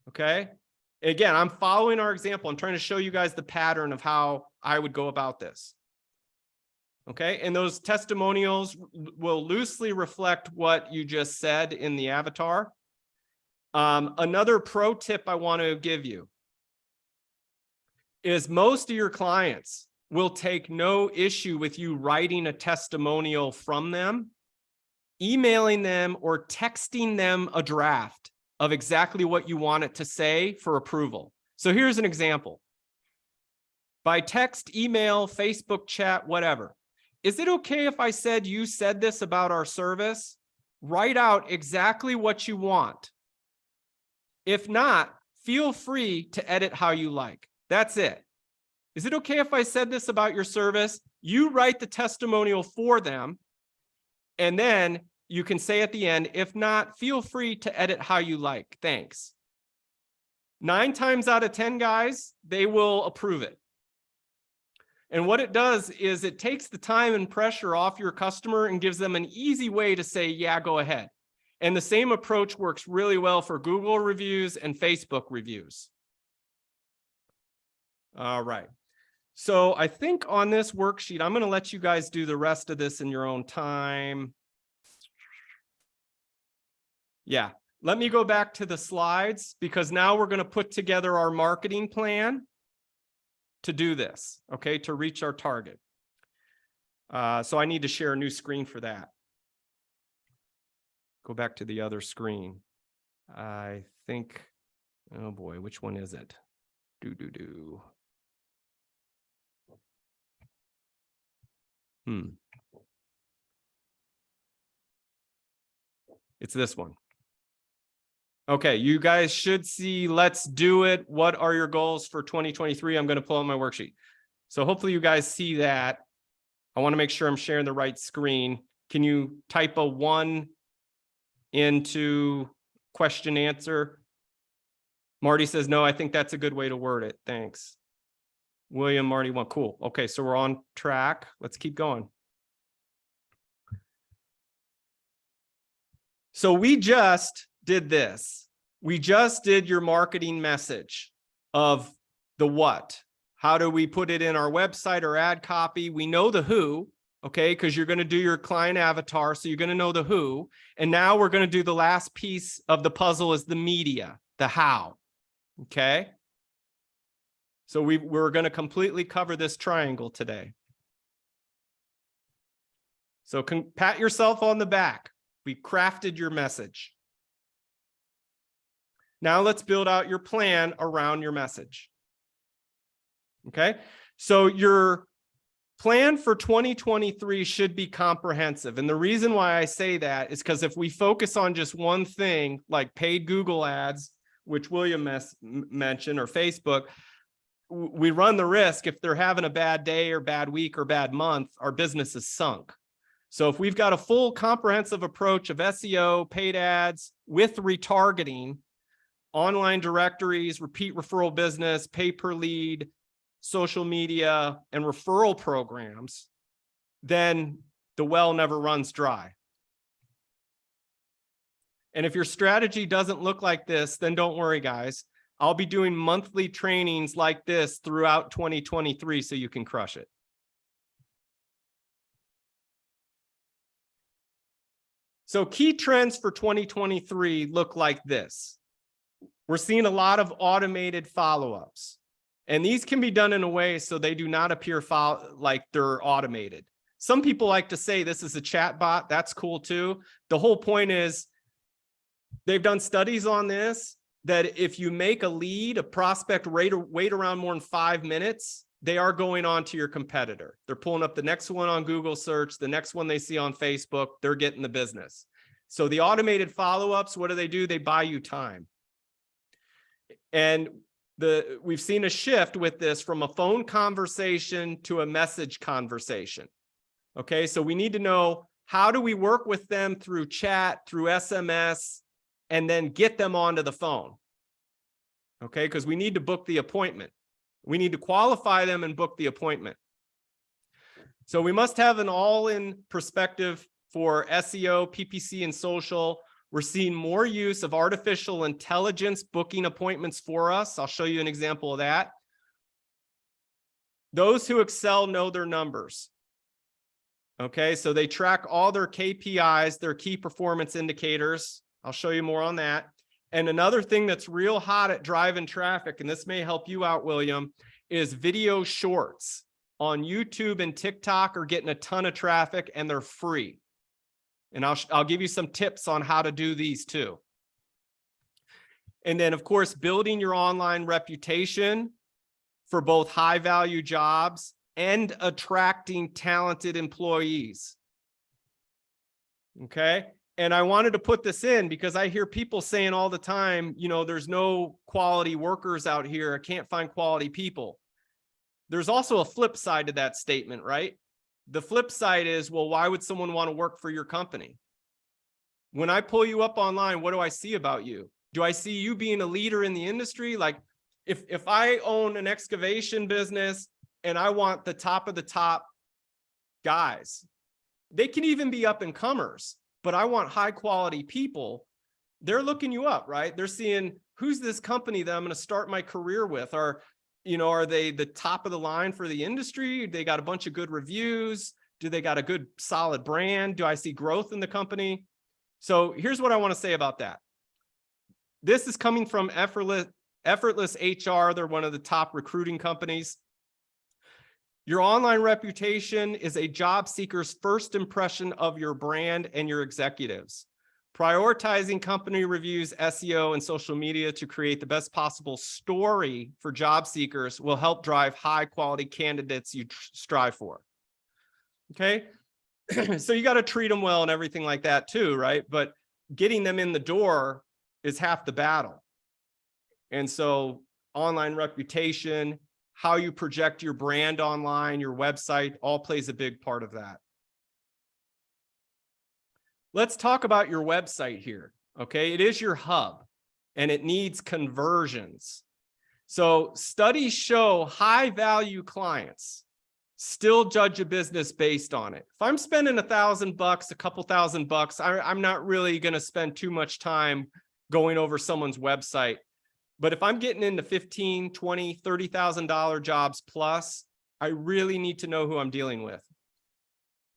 Okay. Again, I'm following our example. I'm trying to show you guys the pattern of how I would go about this. Okay, and those testimonials will loosely reflect what you just said in the avatar. Another pro tip I want to give you is most of your clients will take no issue with you writing a testimonial from them, emailing them, or texting them a draft of exactly what you want it to say for approval. So here's an example. By text, email, Facebook chat, whatever. Is it okay if I said you said this about our service? Write out exactly what you want. If not, feel free to edit how you like. That's it. Is it okay if I said this about your service? You write the testimonial for them, and then you can say at the end, if not, feel free to edit how you like. Thanks. 9 times out of 10, guys, they will approve it. And what it does is it takes the time and pressure off your customer and gives them an easy way to say, yeah, go ahead. And the same approach works really well for Google reviews and Facebook reviews. All right. So I think on this worksheet, I'm going to let you guys do the rest of this in your own time. Yeah, let me go back to the slides because now we're going to put together our marketing plan to do this, okay, to reach our target. So I need to share a new screen for that. Go back to the other screen. I think, oh boy, which one is it? It's this one. Okay, you guys should see, let's do it. What are your goals for 2023? I'm going to pull out my worksheet. So hopefully you guys see that. I want to make sure I'm sharing the right screen. Can you type a 1 into question answer? Marty says, no, I think that's a good way to word it. Thanks. William, Marty, 1. Cool. Okay, so we're on track. Let's keep going. So we just did this. We just did your marketing message of the what. How do we put it in our website or ad copy? We know the who, okay, because you're going to do your client avatar, so you're going to know the who. And now we're going to do the last piece of the puzzle is the media, the how, okay? So we're going to completely cover this triangle today. So pat yourself on the back. We crafted your message. Now let's build out your plan around your message. Okay, so your plan for 2023 should be comprehensive. And the reason why I say that is because if we focus on just one thing, like paid Google ads, which William mentioned, or Facebook, we run the risk if they're having a bad day or bad week or bad month, our business is sunk. So if we've got a full comprehensive approach of SEO, paid ads with retargeting, online directories, repeat referral business, pay per lead, social media, and referral programs, then the well never runs dry. And if your strategy doesn't look like this, then don't worry, guys. I'll be doing monthly trainings like this throughout 2023 so you can crush it. So key trends for 2023 look like this. We're seeing a lot of automated follow-ups. And these can be done in a way so they do not appear like they're automated. Some people like to say this is a chat bot. That's cool too. The whole point is they've done studies on this, that if you make a lead, a prospect, wait around more than 5 minutes, they are going on to your competitor. They're pulling up the next one on Google search, the next one they see on Facebook, they're getting the business. So the automated follow-ups, what do? They buy you time. And we've seen a shift with this from a phone conversation to a message conversation. Okay, so we need to know, how do we work with them through chat, through SMS, and then get them onto the phone? Okay, because we need to book the appointment. We need to qualify them and book the appointment. So we must have an all-in perspective for SEO, PPC, and social. We're seeing more use of artificial intelligence booking appointments for us. I'll show you an example of that. Those who excel know their numbers. Okay, so they track all their KPIs, their key performance indicators. I'll show you more on that. And another thing that's real hot at driving traffic, and this may help you out, William, is video shorts on YouTube and TikTok are getting a ton of traffic and they're free. And I'll give you some tips on how to do these too. And then, of course, building your online reputation for both high value jobs and attracting talented employees. Okay. And I wanted to put this in because I hear people saying all the time, you know, there's no quality workers out here. I can't find quality people. There's also a flip side to that statement, right? The flip side is, well, why would someone want to work for your company? When I pull you up online, what do I see about you? Do I see you being a leader in the industry? Like if I own an excavation business and I want the top of the top guys, they can even be up and comers, but I want high quality people. They're looking you up, right? They're seeing, who's this company that I'm going to start my career with? Are they the top of the line for the industry? They got a bunch of good reviews. Do they got a good solid brand? Do I see growth in the company? So here's what I want to say about that. This is coming from Effortless HR. They're one of the top recruiting companies. Your online reputation is a job seeker's first impression of your brand and your executives. Prioritizing company reviews, SEO, and social media to create the best possible story for job seekers will help drive high quality candidates you strive for. Okay, so you got to treat them well and everything like that too, right? But getting them in the door is half the battle. And so online reputation, how you project your brand online, your website, all plays a big part of that. Let's talk about your website here, okay? It is your hub, and it needs conversions. So studies show high-value clients still judge a business based on it. If I'm spending $1,000, a couple $1,000, I'm not really going to spend too much time going over someone's website. But if I'm getting into $15,000, $20,000, $30,000 jobs plus, I really need to know who I'm dealing with,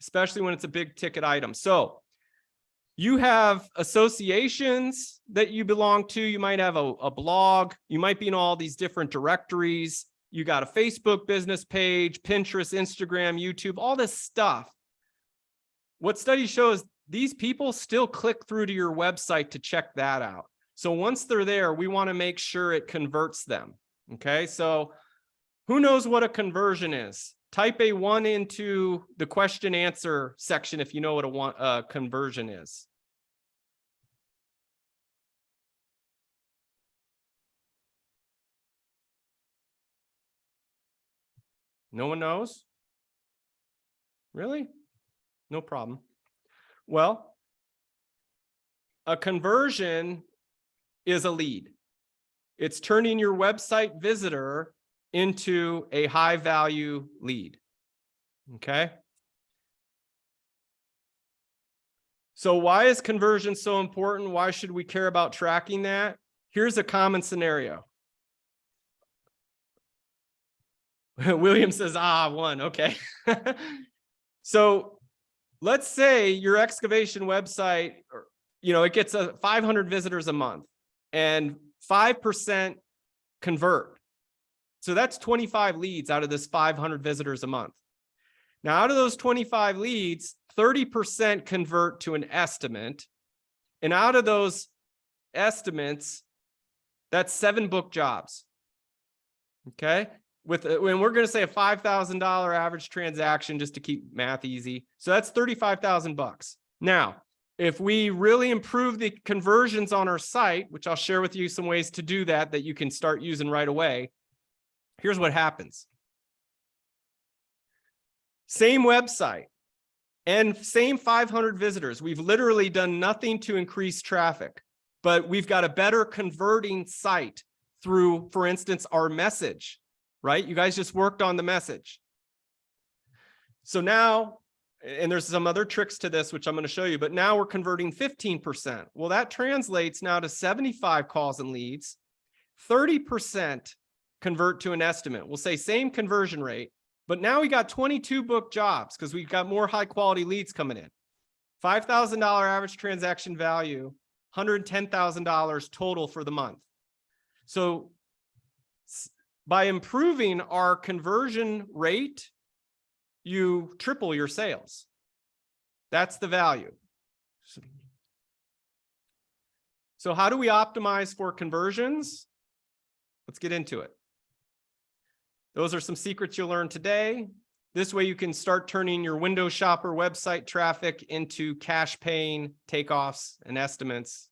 especially when it's a big ticket item. So you have associations that you belong to. You might have a blog. You might be in all these different directories. You got a Facebook business page, Pinterest, Instagram, YouTube, all this stuff. What studies show is these people still click through to your website to check that out. So once they're there, we want to make sure it converts them. Okay, so who knows what a conversion is? Type a 1 into the question answer section if you know what a conversion is. No one knows? Really? No problem. Well, a conversion is a lead. It's turning your website visitor into a high value lead. Okay. So why is conversion so important? Why should we care about tracking that? Here's a common scenario. William says, 1, okay. So let's say your excavation website, it gets 500 visitors a month and 5% convert. So that's 25 leads out of this 500 visitors a month. Now, out of those 25 leads, 30% convert to an estimate. And out of those estimates, that's 7 book jobs. Okay. When we're going to say a $5,000 average transaction, just to keep math easy. So that's $35,000. Now, if we really improve the conversions on our site, which I'll share with you some ways to do that you can start using right away. Here's what happens. Same website and same 500 visitors. We've literally done nothing to increase traffic, but we've got a better converting site through, for instance, our message. Right? You guys just worked on the message. So now, and there's some other tricks to this, which I'm going to show you, but now we're converting 15%. Well, that translates now to 75 calls and leads. 30% convert to an estimate. We'll say same conversion rate, but now we got 22 book jobs because we've got more high quality leads coming in. $5,000 average transaction value, $110,000 total for the month. So by improving our conversion rate, you triple your sales. That's the value. So how do we optimize for conversions? Let's get into it. Those are some secrets you'll learn today. This way you can start turning your window shopper website traffic into cash paying takeoffs and estimates,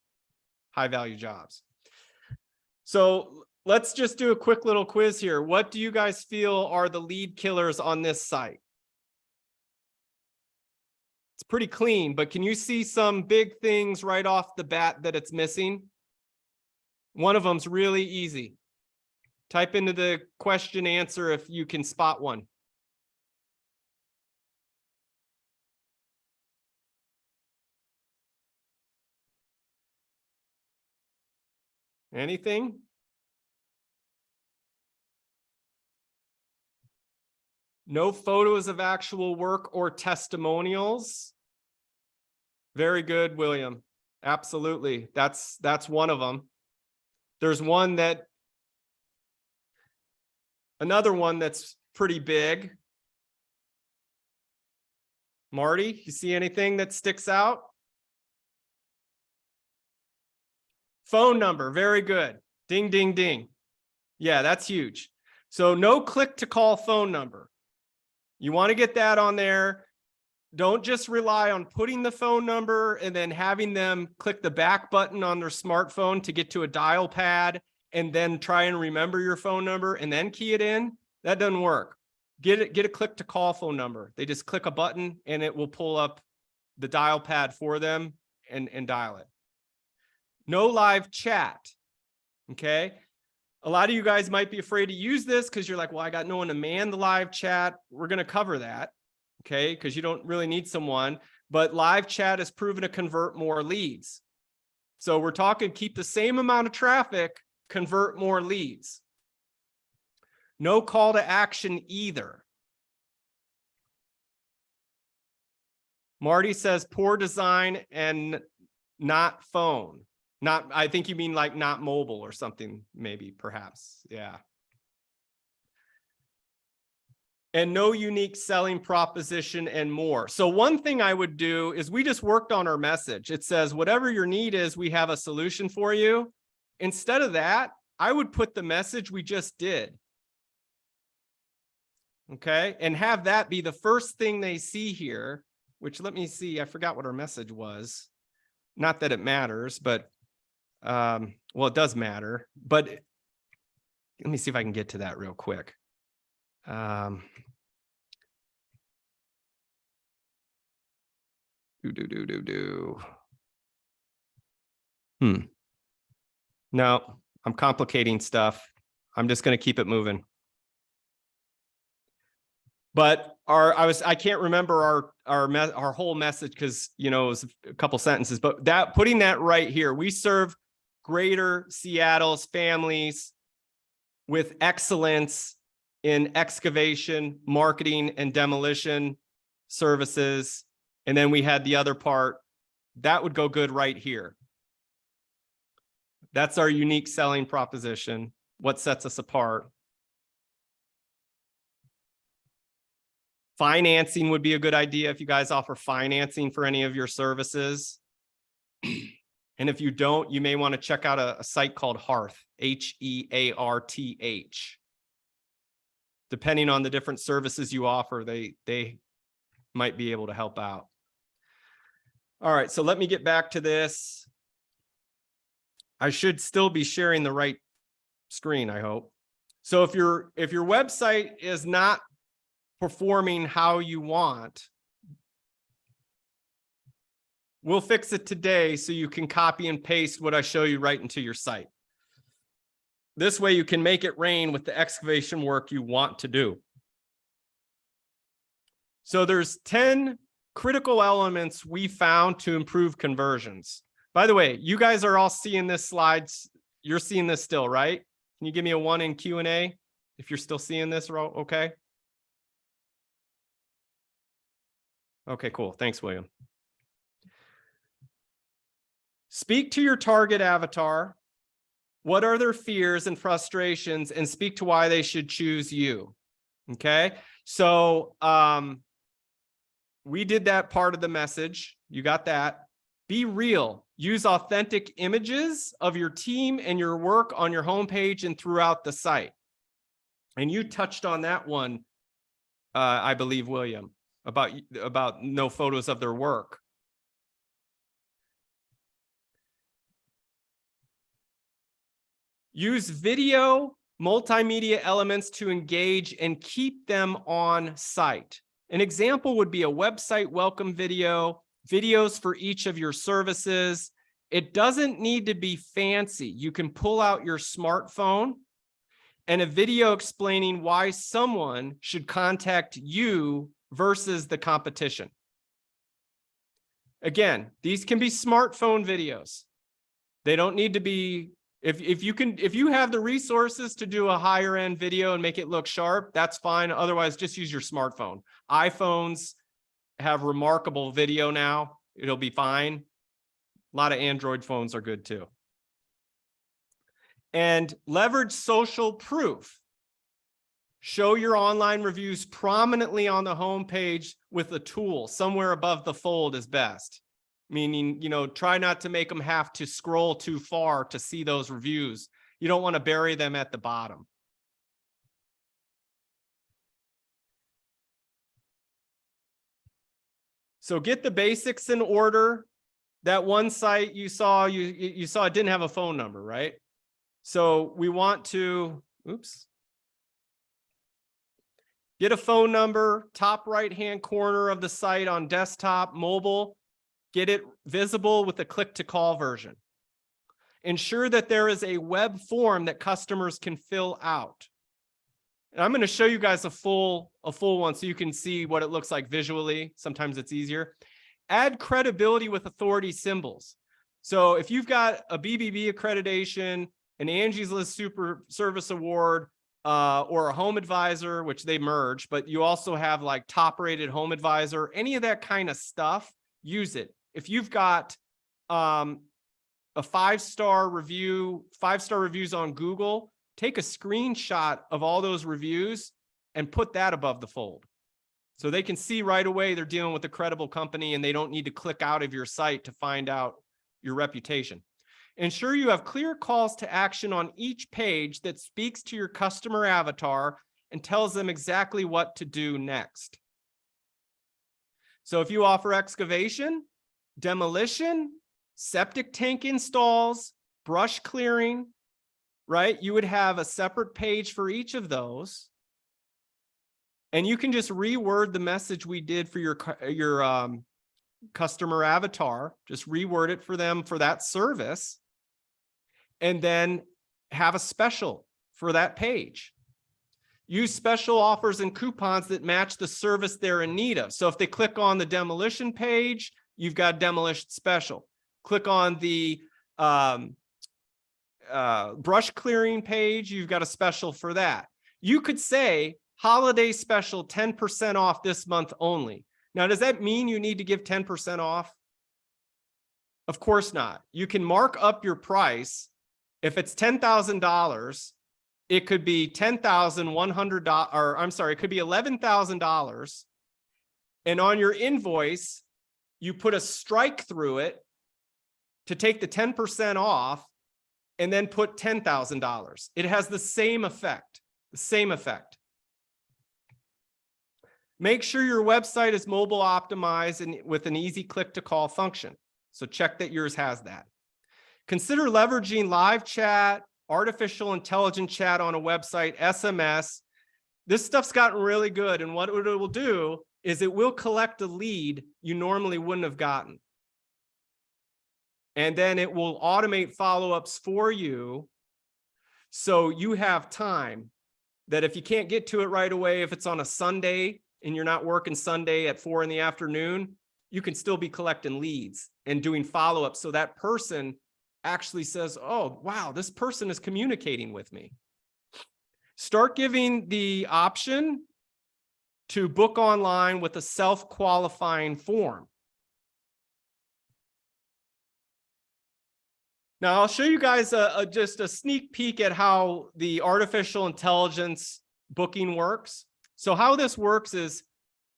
high value jobs. So let's just do a quick little quiz here. What do you guys feel are the lead killers on this site? It's pretty clean, but can you see some big things right off the bat that it's missing? One of them's really easy. Type into the question answer if you can spot one. Anything? No photos of actual work or testimonials. Very good, William. Absolutely. That's one of them. There's another one that's pretty big. Marty, you see anything that sticks out? Phone number, very good. Ding, ding, ding. Yeah, that's huge. So no click to call phone number. You want to get that on there. Don't just rely on putting the phone number and then having them click the back button on their smartphone to get to a dial pad and then try and remember your phone number and then key it in. That doesn't work. Get a click to call phone number. They just click a button and it will pull up the dial pad for them and dial it. No live chat. Okay. A lot of you guys might be afraid to use this because you're like, well, I got no one to man the live chat. We're going to cover that. Okay. Because you don't really need someone, but live chat has proven to convert more leads. So we're talking keep the same amount of traffic, convert more leads. No call to action either. Marty says poor design and not phone. Not, I think you mean like not mobile or something, maybe, perhaps. Yeah. And no unique selling proposition and more. So one thing I would do is we just worked on our message. It says, whatever your need is, we have a solution for you. Instead of that, I would put the message we just did. Okay. And have that be the first thing they see here, which let me see. I forgot what our message was. Not that it matters, but well, it does matter, but let me see if I can get to that real quick. No, I'm complicating stuff. I'm just going to keep it moving. But I can't remember our whole message because, you know, it was a couple sentences, but putting that right here, we serve Greater Seattle's families with excellence in excavation, marketing, and demolition services. And then we had the other part that would go good right here. That's our unique selling proposition. What sets us apart? Financing would be a good idea if you guys offer financing for any of your services. And if you don't, you may want to check out a site called Hearth, Hearth. Depending on the different services you offer, they might be able to help out. All right, so let me get back to this. I should still be sharing the right screen, I hope. So if your website is not performing how you want, we'll fix it today so you can copy and paste what I show you right into your site. This way you can make it rain with the excavation work you want to do. So there's 10 critical elements we found to improve conversions. By the way, you guys are all seeing this slides. You're seeing this still, right? Can you give me a 1 in Q&A if you're still seeing this, okay? Okay, cool. Thanks, William. Speak to your target avatar. What are their fears and frustrations, and speak to why they should choose you. Okay, so we did that part of the message. You got that. Be real. Use authentic images of your team and your work on your homepage and throughout the site. And you touched on that one, I believe, William, about no photos of their work. Use video, multimedia elements to engage and keep them on site. An example would be a website welcome video, videos for each of your services. It doesn't need to be fancy. You can pull out your smartphone and a video explaining why someone should contact you versus the competition. Again, these can be smartphone videos. They don't need to be, if you have the resources to do a higher end video and make it look sharp, that's fine. Otherwise, just use your smartphone. iPhones have remarkable video now. It'll be fine. A lot of Android phones are good too. And leverage social proof. Show your online reviews prominently on the homepage with a tool. Somewhere above the fold is best. Meaning, try not to make them have to scroll too far to see those reviews. You don't want to bury them at the bottom. So get the basics in order. That one site you saw it didn't have a phone number, right? So we want to, get a phone number, top right-hand corner of the site on desktop, mobile, get it visible with a click to call version. Ensure that there is a web form that customers can fill out. And I'm going to show you guys a full one so you can see what it looks like visually. Sometimes it's easier. Add credibility with authority symbols. So if you've got a BBB accreditation, an Angie's List Super Service Award, or a Home Advisor, which they merge, but you also have like top rated Home Advisor, any of that kind of stuff, use it. If you've got a 5-star review, 5-star reviews on Google, take a screenshot of all those reviews and put that above the fold. So they can see right away they're dealing with a credible company and they don't need to click out of your site to find out your reputation. Ensure you have clear calls to action on each page that speaks to your customer avatar and tells them exactly what to do next. So if you offer excavation, demolition, septic tank installs, brush clearing, right? You would have a separate page for each of those. And you can just reword the message we did for your customer avatar, just reword it for them for that service, and then have a special for that page. Use special offers and coupons that match the service they're in need of. So if they click on the demolition page, you've got demolition special. Click on the brush clearing page, you've got a special for that. You could say holiday special 10% off this month only. Now, does that mean you need to give 10% off? Of course not. You can mark up your price. If it's $10,000, it could be $10,100, or I'm sorry, it could be $11,000. And on your invoice, you put a strike through it to take the 10% off and then put $10,000. It has the same effect, Make sure your website is mobile optimized and with an easy click to call function. So check that yours has that. Consider leveraging live chat, artificial intelligence chat on a website, SMS. This stuff's gotten really good. And what it will do is it will collect a lead you normally wouldn't have gotten. And then it will automate follow-ups for you. So you have time that if you can't get to it right away, if it's on a Sunday and you're not working Sunday at 4 in the afternoon, you can still be collecting leads and doing follow-ups. So that person actually says, oh, wow, this person is communicating with me. Start giving the option to book online with a self-qualifying form. Now, I'll show you guys just a sneak peek at how the artificial intelligence booking works. So how this works is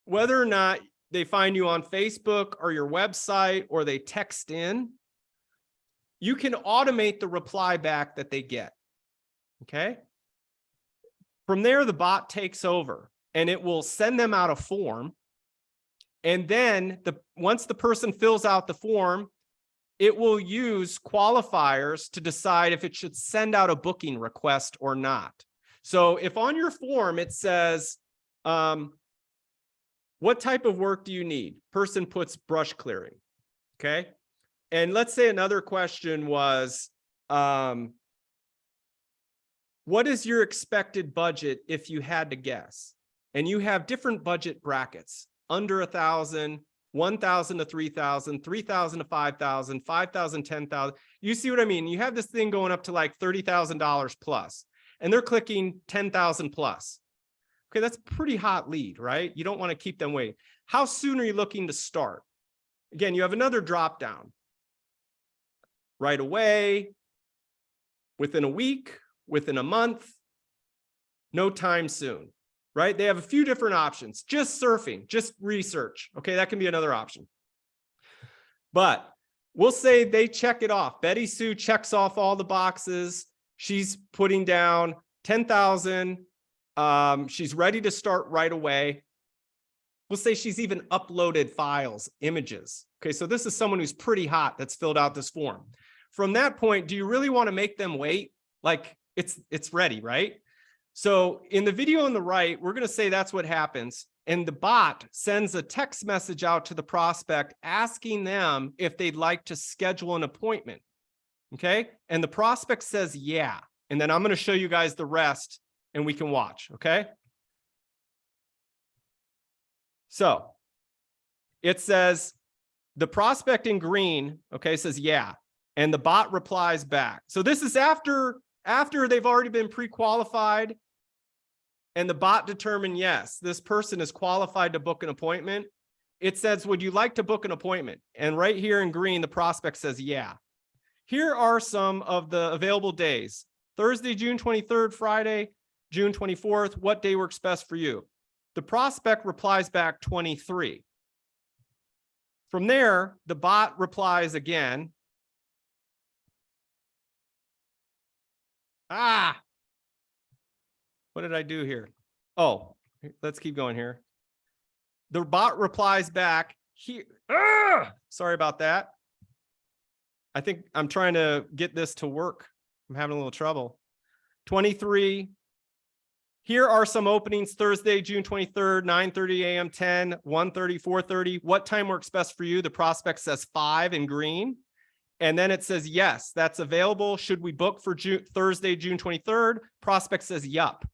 whether or not they find you on Facebook or your website or they text in, you can automate the reply back that they get, okay? From there, the bot takes over and it will send them out a form. And then once the person fills out the form, it will use qualifiers to decide if it should send out a booking request or not. So if on your form it says, what type of work do you need? Person puts brush clearing, okay? And let's say another question was, what is your expected budget if you had to guess? And you have different budget brackets, under 1,000, 1,000 to 3,000, 3,000 to 5,000, 5,000, 10,000. You see what I mean? You have this thing going up to like $30,000 plus, and they're clicking 10,000 plus. Okay, that's a pretty hot lead, right? You don't want to keep them waiting. How soon are you looking to start? Again, you have another drop down. Right away, within a week, within a month, no time soon, right? They have a few different options. Just surfing, just research. Okay, that can be another option. But we'll say they check it off. Betty Sue checks off all the boxes. She's putting down 10,000. She's ready to start right away. We'll say she's even uploaded files, images. Okay, so this is someone who's pretty hot that's filled out this form. From that point, do you really want to make them wait? Like it's ready, right? So in the video on the right, we're going to say that's what happens. And the bot sends a text message out to the prospect asking them if they'd like to schedule an appointment. Okay, and the prospect says, yeah. And then I'm going to show you guys the rest and we can watch. Okay. So it says the prospect in green, okay, says, yeah. And the bot replies back. So this is after they've already been pre-qualified and the bot determined, yes, this person is qualified to book an appointment. It says, would you like to book an appointment? And right here in green, the prospect says, yeah. Here are some of the available days. Thursday, June 23rd, Friday, June 24th. What day works best for you? The prospect replies back 23. From there, the bot replies again. What did I do here? Oh, let's keep going here. The bot replies back here. Sorry about that. I think I'm trying to get this to work. I'm having a little trouble. 23. Here are some openings Thursday, June 23rd, 9:30 a.m., 10, 1:30, 4:30. What time works best for you? The prospect says 5 in green. And then it says, yes, that's available. Should we book for Thursday, June 23rd? Prospect says, yup.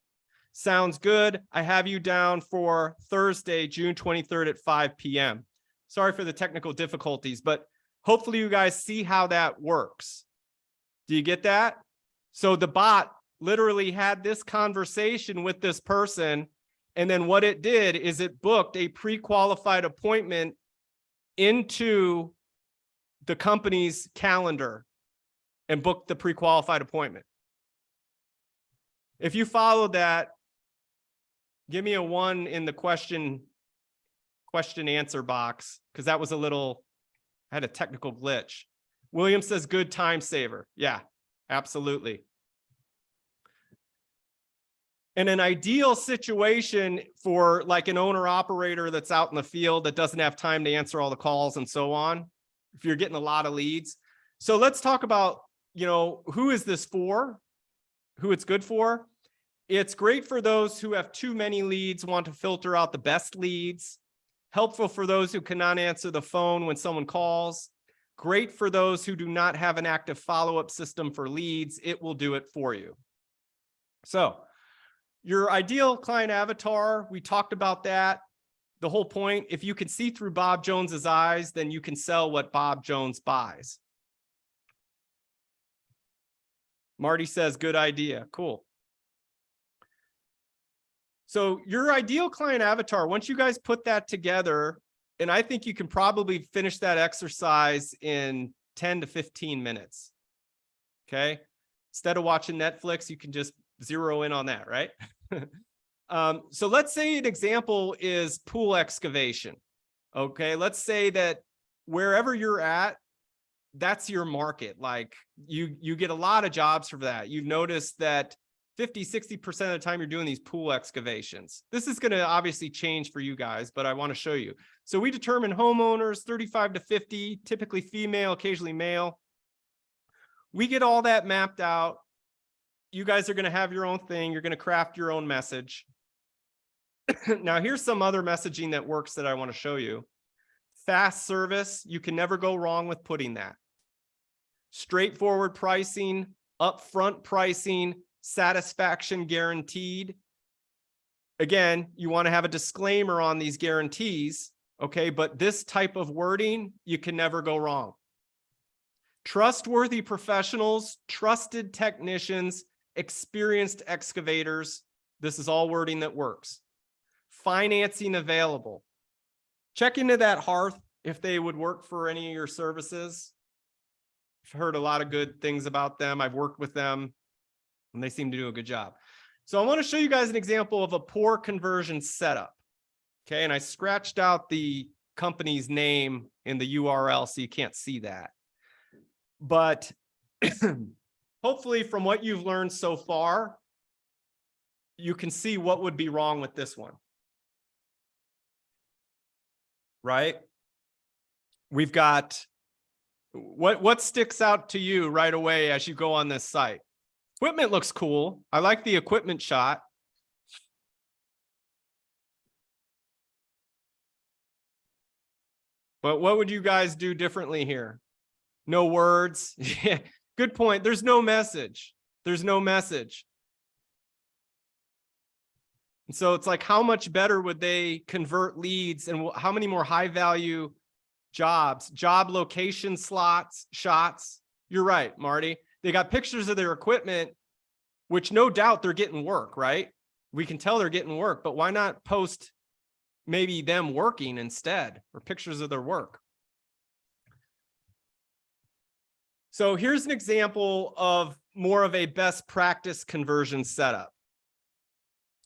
Sounds good. I have you down for Thursday, June 23rd at 5 p.m. Sorry for the technical difficulties, but hopefully you guys see how that works. Do you get that? So the bot literally had this conversation with this person. And then what it did is it booked a pre-qualified appointment into the company's calendar and booked the pre-qualified appointment. If you followed that, give me a 1 in the question answer box, because that was I had a technical glitch. William says, good time saver. Yeah, absolutely. In an ideal situation for like an owner operator that's out in the field that doesn't have time to answer all the calls and so on, if you're getting a lot of leads. So let's talk about, who is this for? Who it's good for? It's great for those who have too many leads, want to filter out the best leads. Helpful for those who cannot answer the phone when someone calls. Great for those who do not have an active follow-up system for leads. It will do it for you. So your ideal client avatar, we talked about that. The whole point, if you can see through Bob Jones's eyes, then you can sell what Bob Jones buys. Marty says, good idea. Cool. So your ideal client avatar, once you guys put that together, and I think you can probably finish that exercise in 10 to 15 minutes. Okay. Instead of watching Netflix, you can just zero in on that, right? So let's say an example is pool excavation. Okay. Let's say that wherever you're at, that's your market. Like you get a lot of jobs for that. You've noticed that 50-60% of the time you're doing these pool excavations. This is going to obviously change for you guys, but I want to show you. So we determine homeowners 35 to 50, typically female, occasionally male. We get all that mapped out. You guys are going to have your own thing. You're going to craft your own message. Now, here's some other messaging that works that I want to show you. Fast service. You can never go wrong with putting that. Straightforward pricing, upfront pricing, satisfaction guaranteed. Again, you want to have a disclaimer on these guarantees, okay? But this type of wording, you can never go wrong. Trustworthy professionals, trusted technicians, experienced excavators. This is all wording that works. Financing available. Check into that Hearth if they would work for any of your services. heard a lot of good things about them. I've worked with them and they seem to do a good job. So I want to show you guys an example of a poor conversion setup. Okay, and I scratched out the company's name in the URL so you can't see that. But hopefully from what you've learned so far, you can see what would be wrong with this one. Right? We've got, what sticks out to you right away as you go on this site? Equipment looks cool. I like the equipment shot. But what would you guys do differently here? No words. Yeah, good point. There's no message. There's no message. And so it's like, how much better would they convert leads and how many more high value jobs, job location slots, shots? You're right, Marty. They got pictures of their equipment, which no doubt they're getting work, right? We can tell they're getting work, but why not post maybe them working instead, or pictures of their work? So here's an example of more of a best practice conversion setup.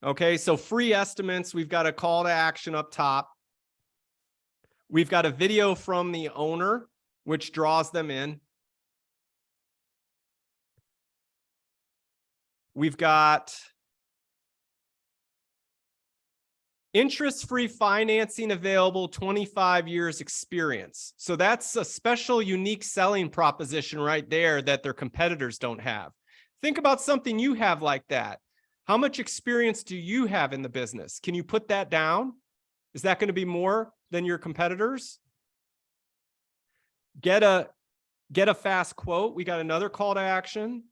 Okay, so free estimates, we've got a call to action up top. We've got a video from the owner, which draws them in. We've got interest-free financing available, 25 years experience. So that's a special, unique selling proposition right there that their competitors don't have. Think about something you have like that. How much experience do you have in the business? Can you put that down? Is that going to be more than your competitors? Get a fast quote. We got another call to action.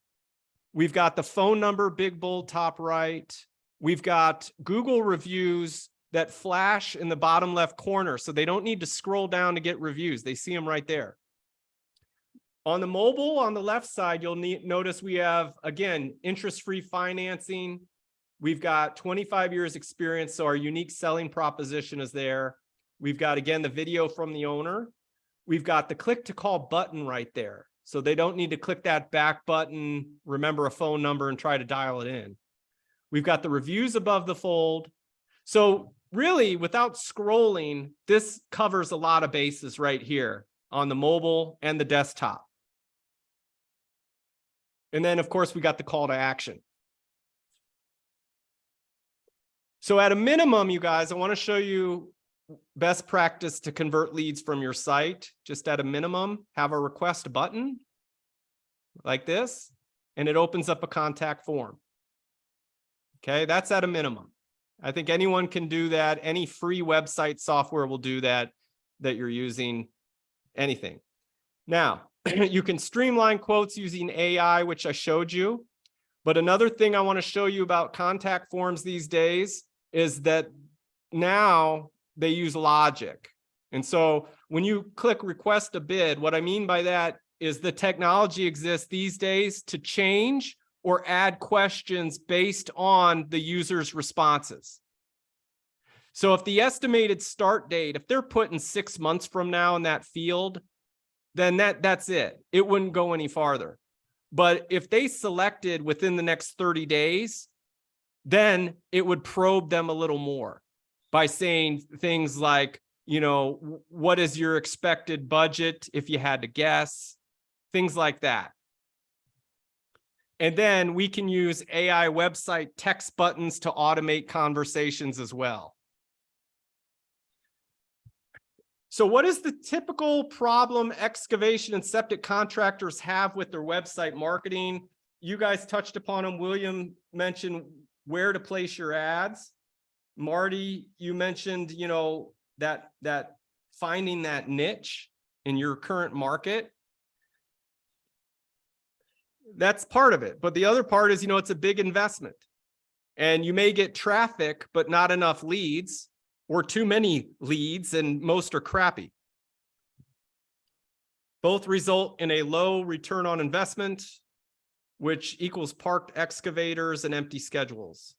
We've got the phone number, big bold top right. We've got Google reviews that flash in the bottom left corner, so they don't need to scroll down to get reviews. They see them right there. On the mobile, on the left side, you'll notice we have, again, interest-free financing. We've got 25 years experience, so our unique selling proposition is there. We've got, again, the video from the owner. We've got the click to call button right there. So they don't need to click that back button, remember a phone number, and try to dial it in. We've got the reviews above the fold. So really, without scrolling, this covers a lot of bases right here on the mobile and the desktop. And then, of course, we got the call to action. So at a minimum, you guys, I want to show you best practice to convert leads from your site. Just at a minimum, have a request button like this, and it opens up a contact form. Okay, that's at a minimum. I think anyone can do that. Any free website software will do that you're using, anything. Now, you can streamline quotes using AI, which I showed you. But another thing I want to show you about contact forms these days is that now they use logic. And so when you click request a bid, what I mean by that is the technology exists these days to change or add questions based on the user's responses. So if the estimated start date, if they're putting 6 months from now in that field, then that's it. It wouldn't go any farther. But if they selected within the next 30 days, then it would probe them a little more by saying things like, you know, what is your expected budget if you had to guess, things like that. And then we can use AI website text buttons to automate conversations as well. So what is the typical problem excavation and septic contractors have with their website marketing? You guys touched upon them. William mentioned where to place your ads. Marty, you mentioned, you know, that finding that niche in your current market. That's part of it. But the other part is, you know, it's a big investment. And you may get traffic, but not enough leads, or too many leads, and most are crappy. Both result in a low return on investment, which equals parked excavators and empty schedules.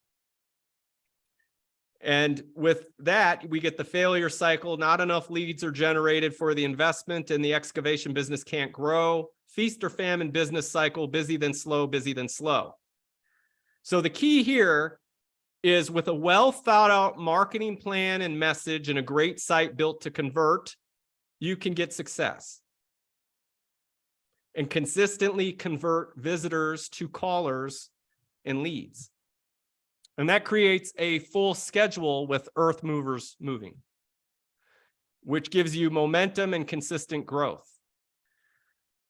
And with that, we get the failure cycle. Not enough leads are generated for the investment, and the excavation business can't grow. feast or famine business cycle, busy then slow, busy then slow. So the key here is with a well thought out marketing plan and message and a great site built to convert, you can get success and consistently convert visitors to callers and leads. And that creates a full schedule with earth movers moving, which gives you momentum and consistent growth,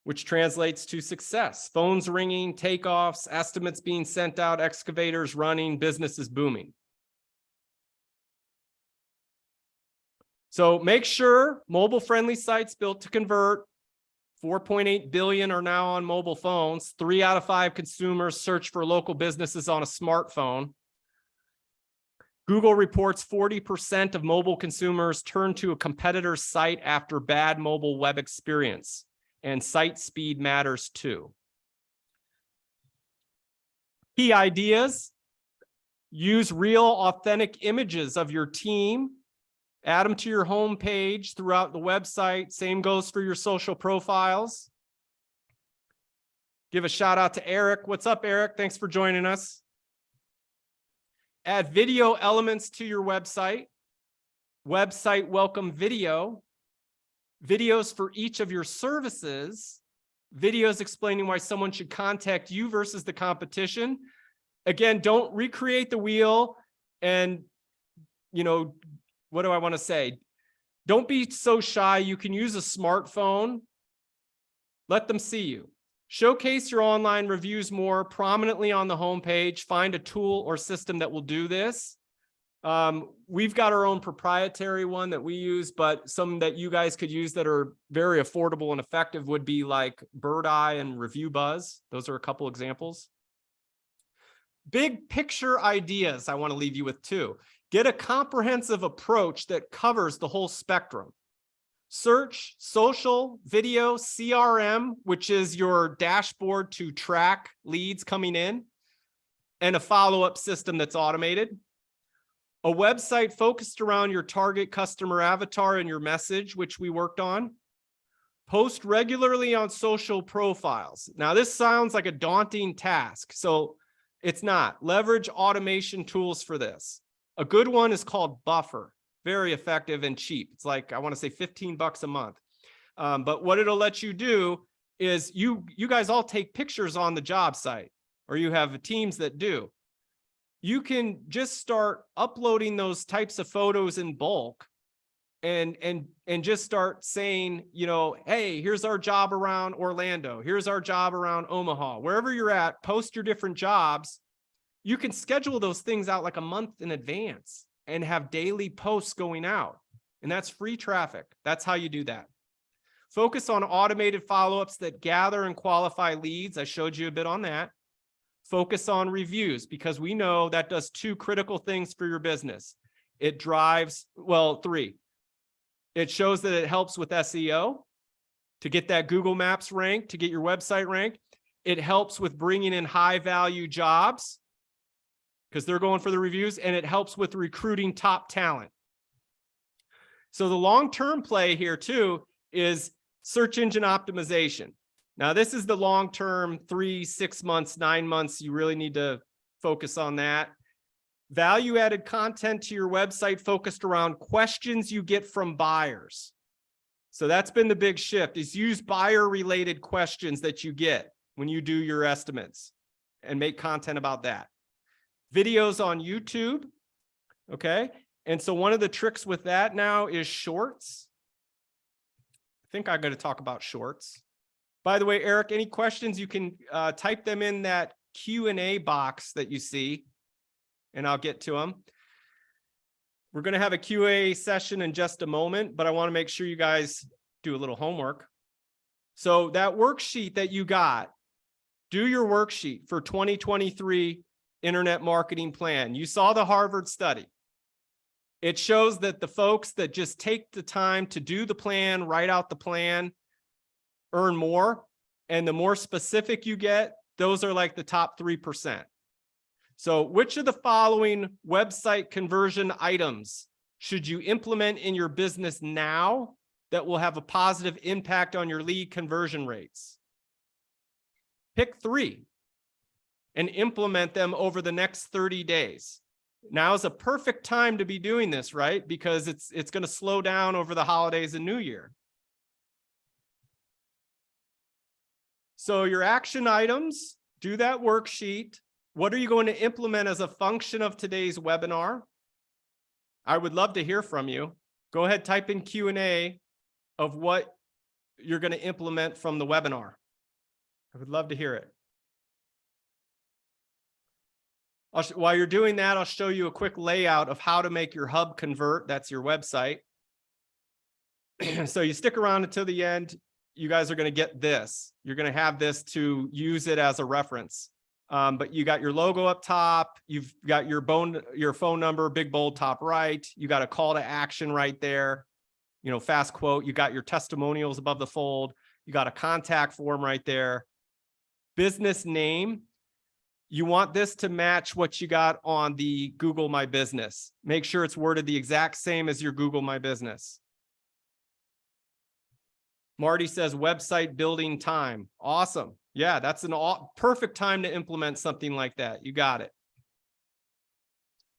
which translates to success. Phones ringing, takeoffs, estimates being sent out, excavators running, businesses booming. So make sure mobile-friendly sites built to convert. 4.8 billion are now on mobile phones. 3 out of 5 consumers search for local businesses on a smartphone. Google reports 40% of mobile consumers turn to a competitor's site after bad mobile web experience, and site speed matters too. Key ideas: use real, authentic images of your team. Add them to your home page throughout the website. Same goes for your social profiles. Give a shout out to Eric. What's up, Eric? Thanks for joining us. Add video elements to your website. Website welcome video. Videos for each of your services. Videos explaining why someone should contact you versus the competition. Again, don't recreate the wheel and, what do I want to say? Don't be so shy. You can use a smartphone. Let them see you. Showcase your online reviews more prominently on the homepage. Find a tool or system that will do this. We've got our own proprietary one that we use, but some that you guys could use that are very affordable and effective would be like Bird Eye and Review Buzz. Those are a couple examples. Big picture ideas I want to leave you with too. Get a comprehensive approach that covers the whole spectrum. Search, social, video, CRM, which is your dashboard to track leads coming in, and a follow-up system that's automated. A website focused around your target customer avatar and your message, which we worked on. Post regularly on social profiles. Now, this sounds like a daunting task, so it's not. Leverage automation tools for this. A good one is called Buffer. Very effective and cheap. It's like, I want to say $15 a month. But what it'll let you do is you guys all take pictures on the job site, or you have teams that do. You can just start uploading those types of photos in bulk and just start saying, hey, here's our job around Orlando. Here's our job around Omaha. Wherever you're at, post your different jobs. You can schedule those things out like a month in advance and have daily posts going out. And that's free traffic. That's how you do that. Focus on automated follow-ups that gather and qualify leads. I showed you a bit on that. Focus on reviews, because we know that does 2 critical things for your business. It drives, 3. It shows that it helps with SEO to get that Google Maps ranked, to get your website ranked. It helps with bringing in high value jobs because they're going for the reviews, and it helps with recruiting top talent. So the long-term play here too is search engine optimization. Now, this is the long-term, 3, 6 months, 9 months. You really need to focus on that. Value-added content to your website focused around questions you get from buyers. So that's been the big shift, is use buyer-related questions that you get when you do your estimates and make content about that. Videos on YouTube, okay? And so one of the tricks with that now is shorts. I think I'm going to talk about shorts. By the way, Eric, any questions, you can type them in that Q&A box that you see, and I'll get to them. We're going to have a QA session in just a moment, but I want to make sure you guys do a little homework. So that worksheet that you got, do your worksheet for 2023 Internet Marketing Plan. You saw the Harvard study. It shows that the folks that just take the time to do the plan, write out the plan, earn more. And the more specific you get, those are like the top 3%. So which of the following website conversion items should you implement in your business now that will have a positive impact on your lead conversion rates? Pick 3 and implement them over the next 30 days. Now is a perfect time to be doing this, right? Because it's going to slow down over the holidays and New Year. So your action items, do that worksheet. What are you going to implement as a function of today's webinar? I would love to hear from you. Go ahead, type in Q&A of what you're going to implement from the webinar. I would love to hear it. While you're doing that, I'll show you a quick layout of how to make your hub convert. That's your website. So you stick around until the end. You guys are going to get this. You're going to have this to use it as a reference. But you got your logo up top. You've got your phone number, big bold top right. You got a call to action right there. You know, fast quote. You got your testimonials above the fold. You got a contact form right there. Business name. You want this to match what you got on the Google My Business. Make sure it's worded the exact same as your Google My Business. Marty says website building time. Awesome. Yeah, that's an perfect time to implement something like that. You got it.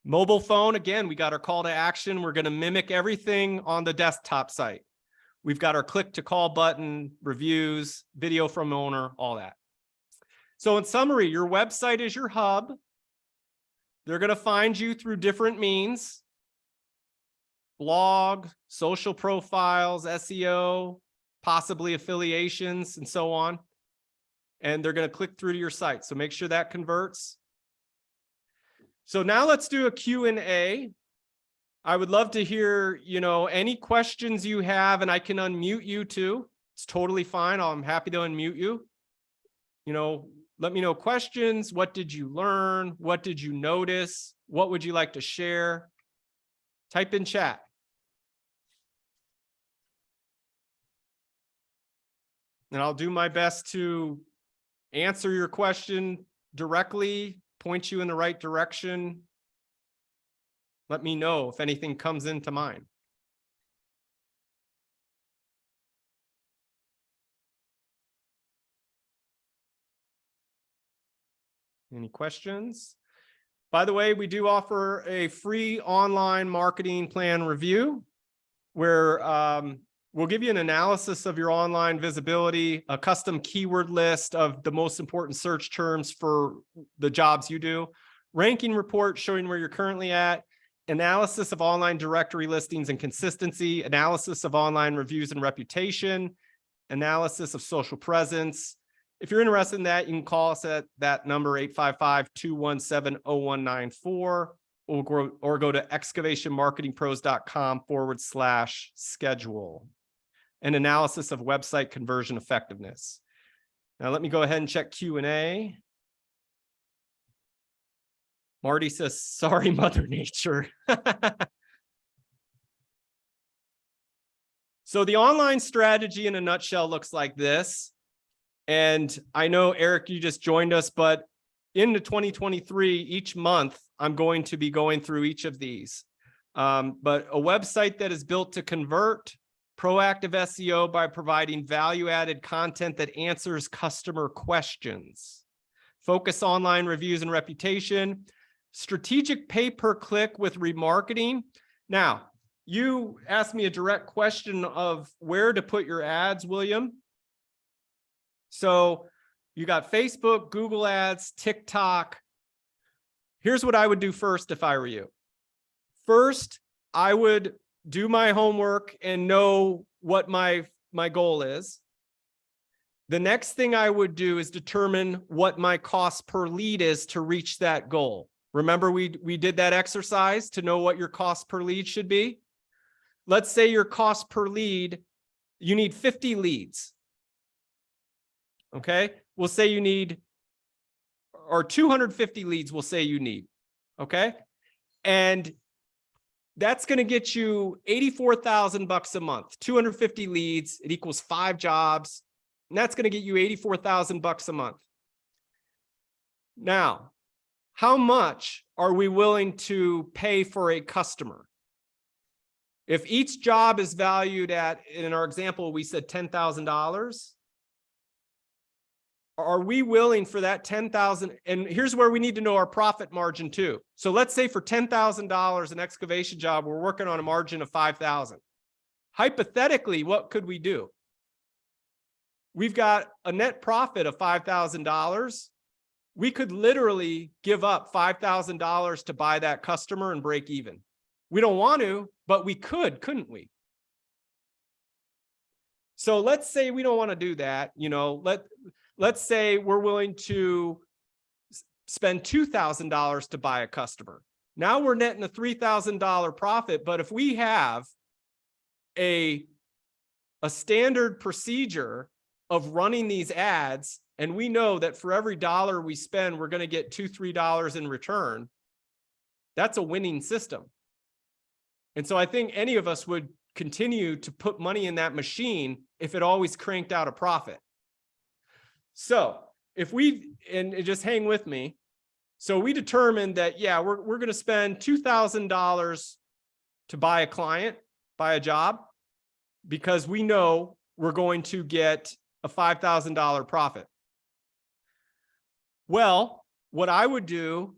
Mobile phone, again, we got our call to action. We're going to mimic everything on the desktop site. We've got our click to call button, reviews, video from owner, all that. So in summary, your website is your hub. They're going to find you through different means: blog, social profiles, SEO, possibly affiliations, and so on. And they're going to click through to your site. So make sure that converts. So now let's do a Q&A. I would love to hear, any questions you have, and I can unmute you too. It's totally fine. I'm happy to unmute you. Let me know questions. What did you learn? What did you notice? What would you like to share? Type in chat. And I'll do my best to answer your question directly, point you in the right direction. Let me know if anything comes into mind. Any questions? By the way, we do offer a free online marketing plan review where we'll give you an analysis of your online visibility, a custom keyword list of the most important search terms for the jobs you do, ranking report showing where you're currently at, analysis of online directory listings and consistency, analysis of online reviews and reputation, analysis of social presence. If you're interested in that, you can call us at that number, 855-217-0194, or go to excavationmarketingpros.com/schedule. An analysis of website conversion effectiveness. Now let me go ahead and check Q&A. Marty says, sorry, Mother Nature. So the online strategy in a nutshell looks like this. And I know, Eric, you just joined us, but into 2023, each month, I'm going to be going through each of these. But a website that is built to convert, proactive SEO by providing value-added content that answers customer questions, focus online reviews and reputation, strategic pay-per-click with remarketing. Now, you asked me a direct question of where to put your ads, William. So you got Facebook, Google Ads, TikTok. Here's what I would do first if I were you. First, I would do my homework and know what my goal is. The next thing I would do is determine what my cost per lead is to reach that goal. Remember, we did that exercise to know what your cost per lead should be. Let's say your cost per lead, you need 50 leads. Okay, we'll say you need, or 250 leads we'll say you need, okay? And that's going to get you $84,000 a month. 250 leads, it equals 5 jobs, and that's going to get you $84,000 a month. Now, how much are we willing to pay for a customer? If each job is valued at, in our example, we said $10,000, are we willing for that 10,000? And here's where we need to know our profit margin too. So let's say for $10,000 an excavation job, we're working on a margin of 5,000. Hypothetically, what could we do? We've got a net profit of $5,000. We could literally give up $5,000 to buy that customer and break even. We don't want to, but we could, couldn't we? So let's say we don't want to do that. You know, let's say we're willing to spend $2,000 to buy a customer. Now we're netting a $3,000 profit. But if we have a standard procedure of running these ads, and we know that for every dollar we spend, we're going to get $2, $3 in return, that's a winning system. And so I think any of us would continue to put money in that machine if it always cranked out a profit. So if we, and just hang with me. So we determined that, yeah, we're going to spend $2,000 to buy a client, buy a job, because we know we're going to get a $5,000 profit. Well, what I would do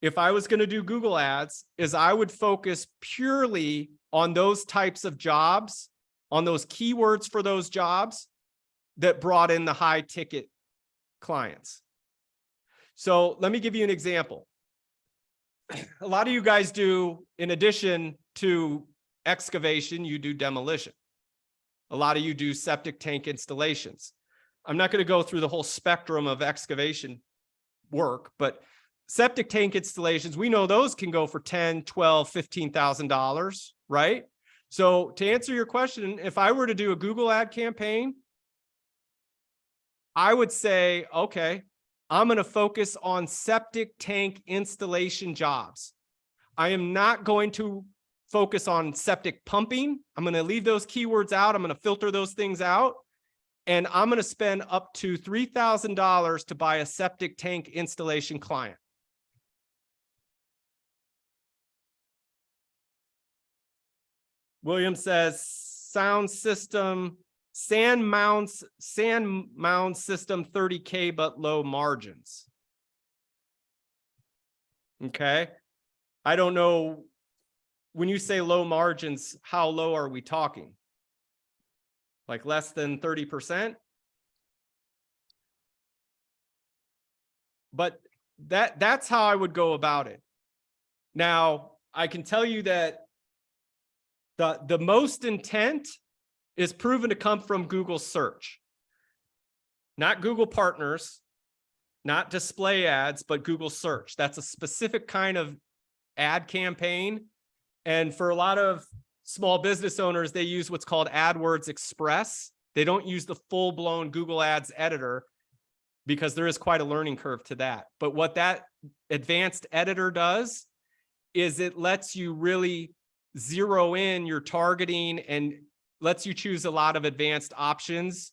if I was going to do Google ads is I would focus purely on those types of jobs, on those keywords for those jobs that brought in the high ticket clients. So let me give you an example. A lot of you guys do, in addition to excavation, you do demolition. A lot of you do septic tank installations. I'm not going to go through the whole spectrum of excavation work, but septic tank installations, we know those can go for $10,000, $12,000, $15,000, right? So to answer your question, if I were to do a Google ad campaign, I would say, okay, I'm going to focus on septic tank installation jobs. I am not going to focus on septic pumping. I'm going to leave those keywords out. I'm going to filter those things out. And I'm going to spend up to $3,000 to buy a septic tank installation client. William says, sound system, sand mound system, 30K, but low margins. Okay. I don't know, when you say low margins, how low are we talking? Like less than 30%? But that's how I would go about it. Now, I can tell you that the most intent is proven to come from Google search, not Google partners, not display ads, but Google search. That's a specific kind of ad campaign. And for a lot of small business owners, they use what's called AdWords Express. They don't use the full-blown Google Ads editor because there is quite a learning curve to that. But what that advanced editor does is it lets you really zero in your targeting and lets you choose a lot of advanced options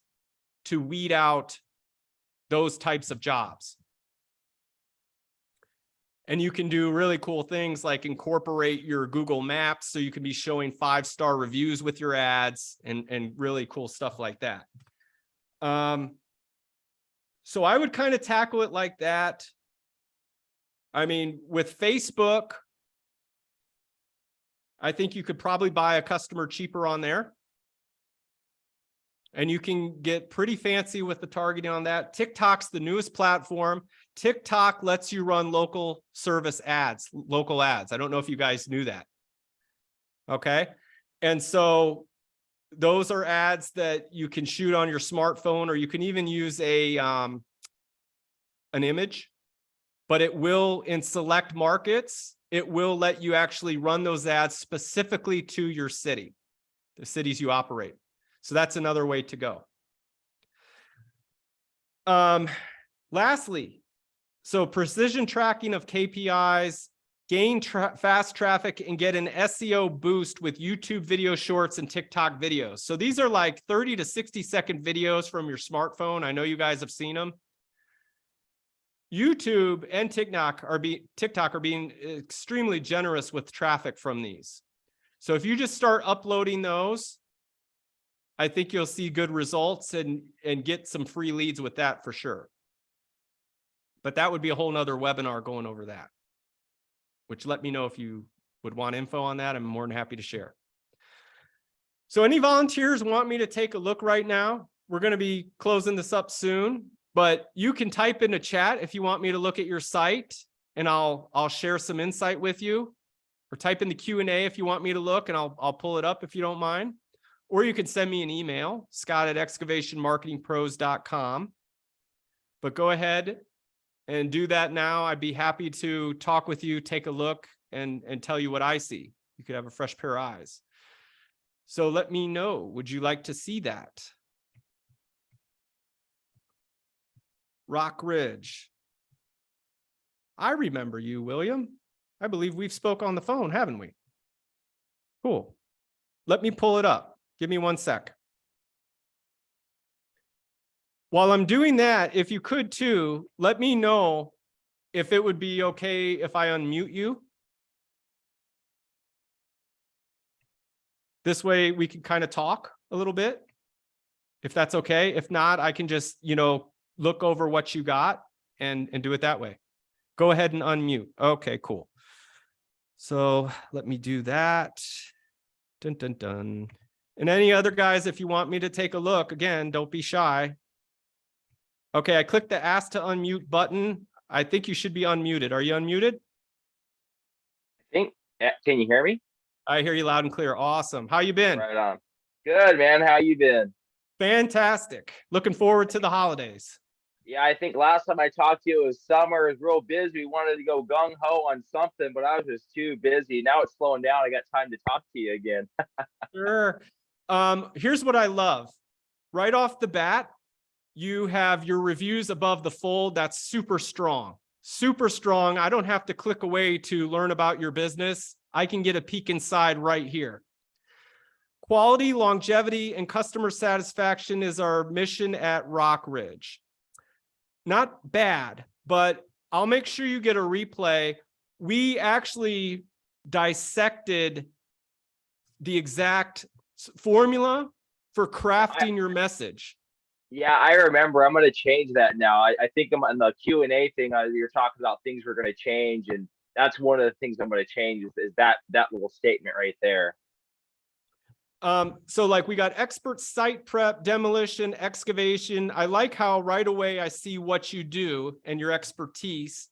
to weed out those types of jobs. And you can do really cool things like incorporate your Google Maps so you can be showing 5-star reviews with your ads and really cool stuff like that. So I would kind of tackle it like that. I mean, with Facebook, I think you could probably buy a customer cheaper on there. And you can get pretty fancy with the targeting on that. TikTok's the newest platform. TikTok lets you run local service ads, local ads. I don't know if you guys knew that. Okay. And so those are ads that you can shoot on your smartphone, or you can even use an image, but it will, in select markets, it will let you actually run those ads specifically to your city, the cities you operate. So that's another way to go. Lastly, so precision tracking of KPIs, gain fast traffic, and get an SEO boost with YouTube video shorts and TikTok videos. So these are like 30 to 60-second videos from your smartphone. I know you guys have seen them. YouTube and TikTok are being extremely generous with traffic from these. So if you just start uploading those, I think you'll see good results and get some free leads with that for sure. But that would be a whole nother webinar going over that, which let me know if you would want info on that. I'm more than happy to share. So any volunteers want me to take a look right now? We're going to be closing this up soon, but you can type in a chat if you want me to look at your site, and I'll share some insight with you, or type in the Q&A if you want me to look, and I'll pull it up if you don't mind. Or you can send me an email, scott@excavationmarketingpros.com. But go ahead and do that now. I'd be happy to talk with you, take a look, and tell you what I see. You could have a fresh pair of eyes. So let me know, would you like to see that? Rock Ridge. I remember you, William. I believe we've spoke on the phone, haven't we? Cool. Let me pull it up. Give me 1 sec. While I'm doing that, if you could too, let me know if it would be okay if I unmute you. This way we can kind of talk a little bit, if that's okay. If not, I can just, look over what you got and do it that way. Go ahead and unmute. Okay, cool. So let me do that. Dun, dun, dun. And any other guys, if you want me to take a look, again, don't be shy. Okay, I clicked the ask to unmute button. I think you should be unmuted. Are you unmuted? Can you hear me? I hear you loud and clear. Awesome. How you been? Right on. Good, man. How you been? Fantastic. Looking forward to the holidays. Yeah, I think last time I talked to you, it was summer. It was real busy. We wanted to go gung-ho on something, but I was just too busy. Now it's slowing down. I got time to talk to you again. Sure. Here's what I love. Right off the bat, you have your reviews above the fold. That's super strong. Super strong. I don't have to click away to learn about your business. I can get a peek inside right here. Quality, longevity, and customer satisfaction is our mission at Rock Ridge. Not bad, but I'll make sure you get a replay. We actually dissected the exact formula for crafting your message. Yeah, I remember. I'm going to change that now. I think I'm on the Q&A thing. You're talking about things we're going to change, and that's one of the things I'm going to change is that little statement right there. So like we got expert site prep, demolition, excavation. I like how right away I see what you do and your expertise.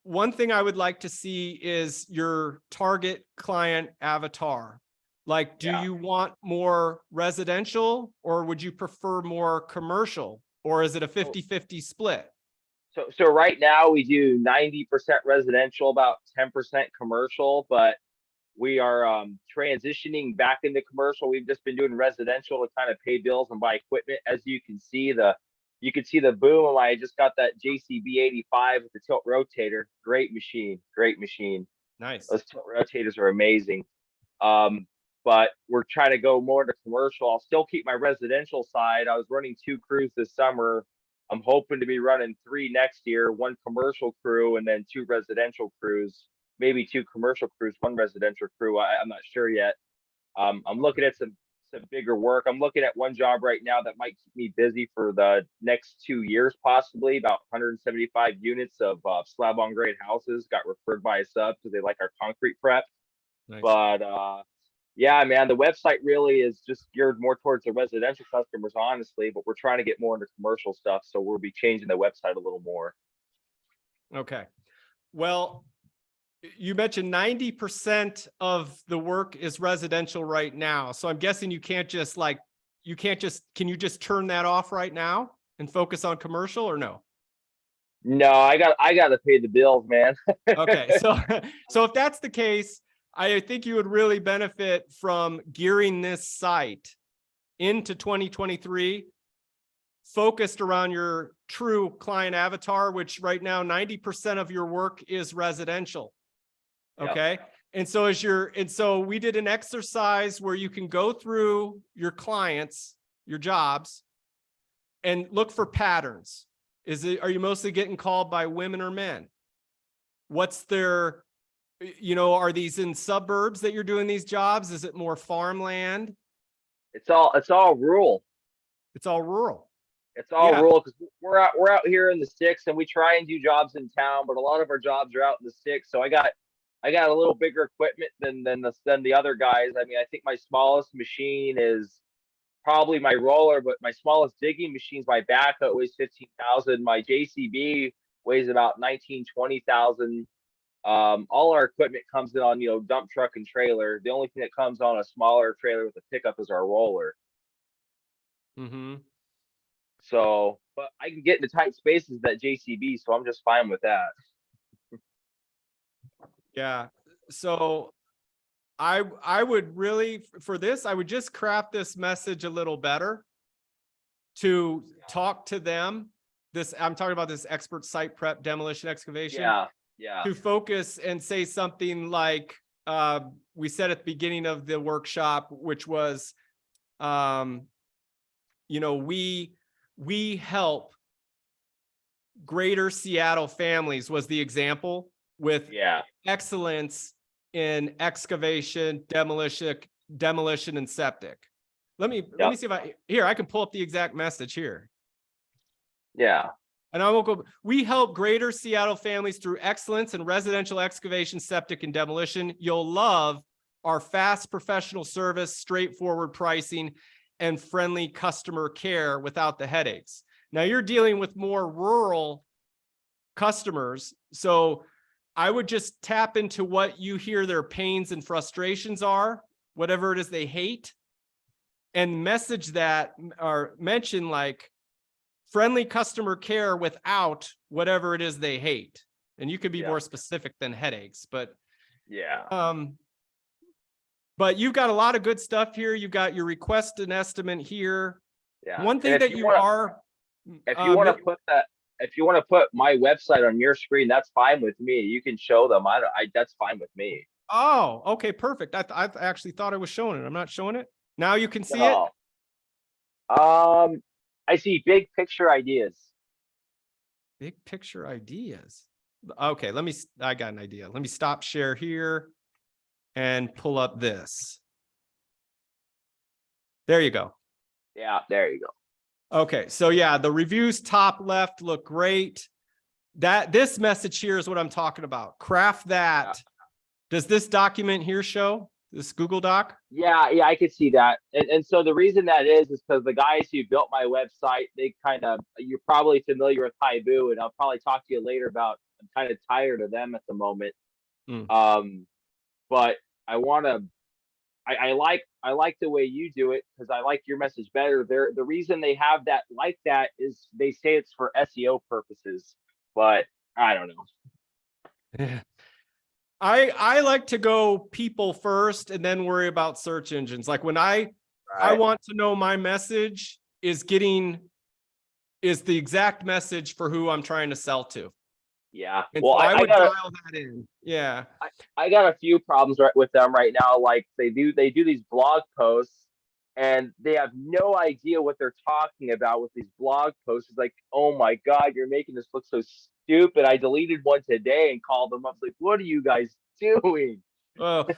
One thing I would like to see is your target client avatar. Like, do you want more residential, or would you prefer more commercial, or is it a 50-50 split? So right now we do 90% residential, about 10% commercial, but we are transitioning back into commercial. We've just been doing residential to kind of pay bills and buy equipment. As you can see, the boom. I just got that JCB 85 with the tilt rotator. Great machine. Nice. Those tilt rotators are amazing. But we're trying to go more into commercial. I'll still keep my residential side. I was running 2 crews this summer. I'm hoping to be running 3 next year, 1 commercial crew and then 2 residential crews, maybe 2 commercial crews, 1 residential crew. I'm not sure yet. I'm looking at some bigger work. I'm looking at one job right now that might keep me busy for the next 2 years, possibly about 175 units of slab on grade houses. Got referred by a sub because they like our concrete prep. Nice. But yeah, man, the website really is just geared more towards the residential customers, honestly, but we're trying to get more into commercial stuff. So we'll be changing the website a little more. Okay. Well, you mentioned 90% of the work is residential right now. So I'm guessing can you just turn that off right now and focus on commercial, or no? No, I got to pay the bills, man. Okay. So if that's the case, I think you would really benefit from gearing this site into 2023, focused around your true client avatar, which right now 90% of your work is residential. Okay. Yep. And so we did an exercise where you can go through your clients, your jobs, and look for patterns. Are you mostly getting called by women or men? What's their, are these in suburbs that you're doing these jobs? Is it more farmland? It's all rural. It's all rural. It's all Yeah. rural because we're out here in the sticks and we try and do jobs in town, but a lot of our jobs are out in the sticks. So I got a little bigger equipment than the other guys. I mean, I think my smallest machine is probably my roller, but my smallest digging machine's my backhoe, weighs 15,000. My JCB weighs about 19-20,000. All our equipment comes in on, dump truck and trailer. The only thing that comes on a smaller trailer with a pickup is our roller. Mm-hmm. So, but I can get into tight spaces with that JCB, so I'm just fine with that. Yeah. So I would really, for this, I would just craft this message a little better to talk to them. I'm talking about this expert site prep, demolition, excavation. Yeah. To focus and say something like we said at the beginning of the workshop, which was, we help greater Seattle families was the example with excellence in excavation, demolition, and septic. Let me see if I can pull up the exact message here. Yeah. And I won't go. We help greater Seattle families through excellence in residential excavation, septic, and demolition. You'll love our fast professional service, straightforward pricing, and friendly customer care without the headaches. Now you're dealing with more rural customers. So I would just tap into what you hear their pains and frustrations are, whatever it is they hate, and message that or mention like friendly customer care without whatever it is they hate. And you could be more specific than headaches, but but you've got a lot of good stuff here. You've got your request and estimate here. Yeah. One thing that you want to put my website on your screen, that's fine with me. You can show them. That's fine with me. Oh, okay, perfect. I actually thought I was showing it. I'm not showing it. Now you can see it. I see big picture ideas. Big picture ideas. Okay, I got an idea. Let me stop share here and pull up this. There you go. Yeah, there you go. Okay, so yeah, the reviews top left look great. This message here is what I'm talking about. Craft that. Yeah. Does this document here show? This Google Doc? Yeah, I could see that. And so the reason that is because the guys who built my website, you're probably familiar with Haibu, and I'll probably talk to you later about, I'm kind of tired of them at the moment. But I like the way you do it because I like your message better. The reason they have that like that is they say it's for SEO purposes, but I don't know. Yeah. I like to go people first and then worry about search engines. Like when I want to know my message is the exact message for who I'm trying to sell to. Yeah. And well, so I would dial that in. Yeah. I got a few problems with them right now. Like they do these blog posts and they have no idea what they're talking about with these blog posts. It's like, oh my God, you're making this look so stupid. I deleted one today and called them up. Like, what are you guys doing? Well,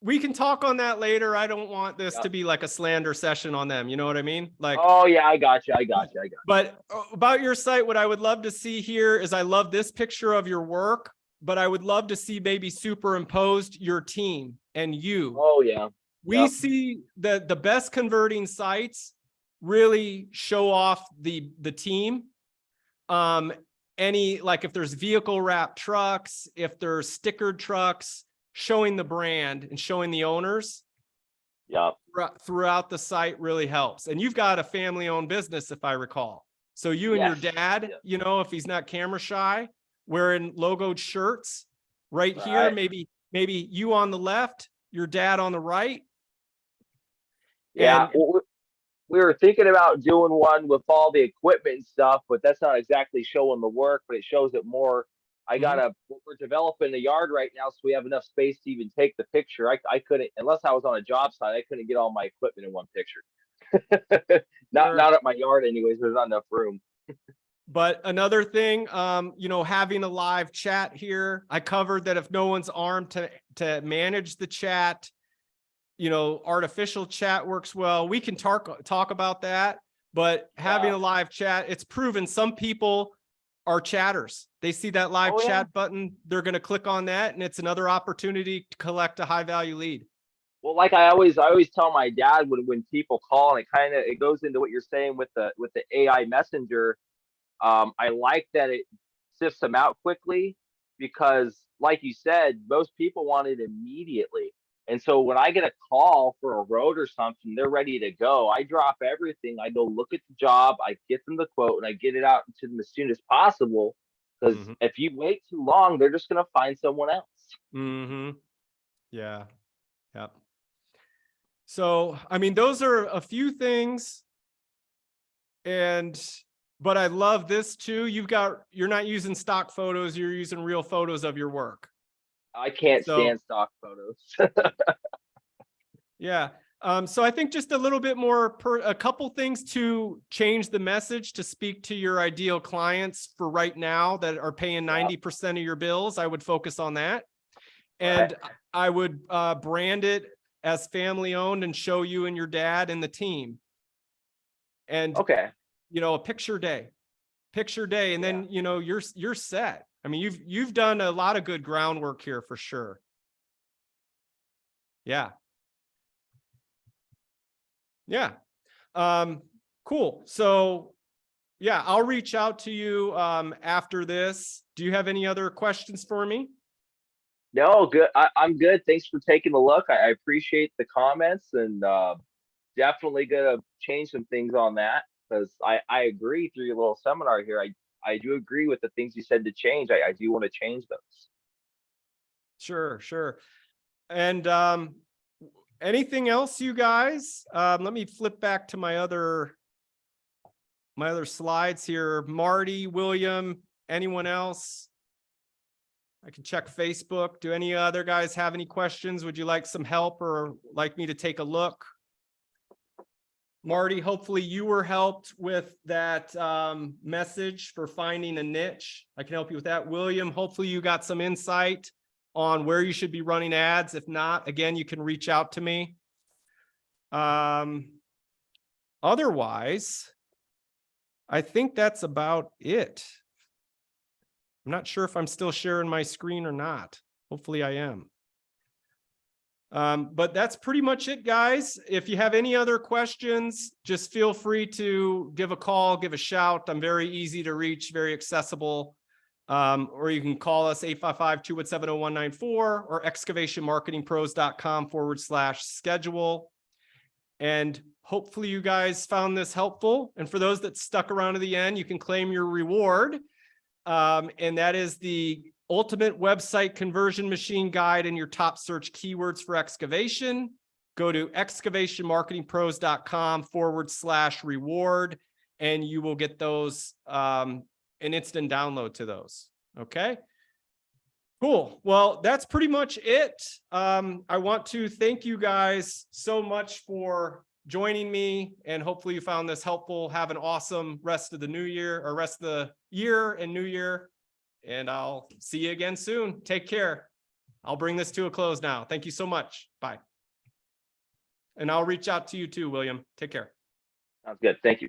we can talk on that later. I don't want this to be like a slander session on them. You know what I mean? Like, oh yeah, I got you. But about your site, what I would love to see here is I love this picture of your work, but I would love to see maybe superimposed your team and you. Oh yeah. We see the best converting sites really show off the team. Like if there's vehicle wrap trucks, if there's stickered trucks, showing the brand and showing the owners throughout the site really helps. And you've got a family-owned business, if I recall. So you and your dad, if he's not camera shy, wearing logoed shirts right here, maybe you on the left, your dad on the right. Yeah, we were thinking about doing one with all the equipment and stuff, but that's not exactly showing the work, but it shows it more. We're developing a yard right now, so we have enough space to even take the picture. I couldn't, unless I was on a job site, I couldn't get all my equipment in one picture. Not at my yard anyways, there's not enough room. But another thing, having a live chat here, I covered that if no one's armed to manage the chat, artificial chat works well. We can talk about that, but having Yeah. a live chat, it's proven some people are chatters. They see that live Oh, yeah. chat button, they're going to click on that, and it's another opportunity to collect a high value lead. Well, like I always tell my dad when people call, and it goes into what you're saying with the AI messenger. I like that it sifts them out quickly because, like you said, most people want it immediately. And so when I get a call for a road or something, they're ready to go. I drop everything. I go look at the job. I get them the quote, and I get it out to them as soon as possible. Because Mhm. if you wait too long, they're just going to find someone else. Mm-hmm. Yeah. Yep. So, I mean, those are a few things. But I love this too. You're not using stock photos, you're using real photos of your work. I can't So- stand stock photos. Yeah. So I think just a little bit more a couple things to change the message to speak to your ideal clients for right now that are paying 90% of your bills. I would focus on that. And I would brand it as family owned and show you and your dad and the team. And Okay. a picture day, and then you're set. I mean, you've done a lot of good groundwork here for sure. Yeah. Cool. So yeah, I'll reach out to you after this. Do you have any other questions for me? No, good. I'm good. Thanks for taking a look. I appreciate the comments, and definitely gonna change some things on that, because I agree through your little seminar here. I do agree with the things you said to change. I do want to change those. Sure. And anything else, you guys? Let me flip back to my other slides here. Marty, William, anyone else? I can check Facebook. Do any other guys have any questions? Would you like some help or like me to take a look? Marty, hopefully you were helped with that message for finding a niche. I can help you with that. William, hopefully you got some insight on where you should be running ads. If not, again, you can reach out to me. Otherwise, I think that's about it. I'm not sure if I'm still sharing my screen or not. Hopefully I am. But that's pretty much it, guys. If you have any other questions, just feel free to give a call, give a shout. I'm very easy to reach, very accessible. Or you can call us 855-217-0194 or excavationmarketingpros.com/schedule. And hopefully you guys found this helpful. And for those that stuck around to the end, you can claim your reward. And that is the ultimate website conversion machine guide and your top search keywords for excavation. Go to excavationmarketingpros.com/reward, and you will get those, an instant download to those. Okay. Cool. Well, that's pretty much it. I want to thank you guys so much for joining me, and hopefully you found this helpful. Have an awesome rest of the new year, or rest of the year and new year. And I'll see you again soon. Take care. I'll bring this to a close now. Thank you so much. Bye. And I'll reach out to you too, William. Take care. Sounds good. Thank you.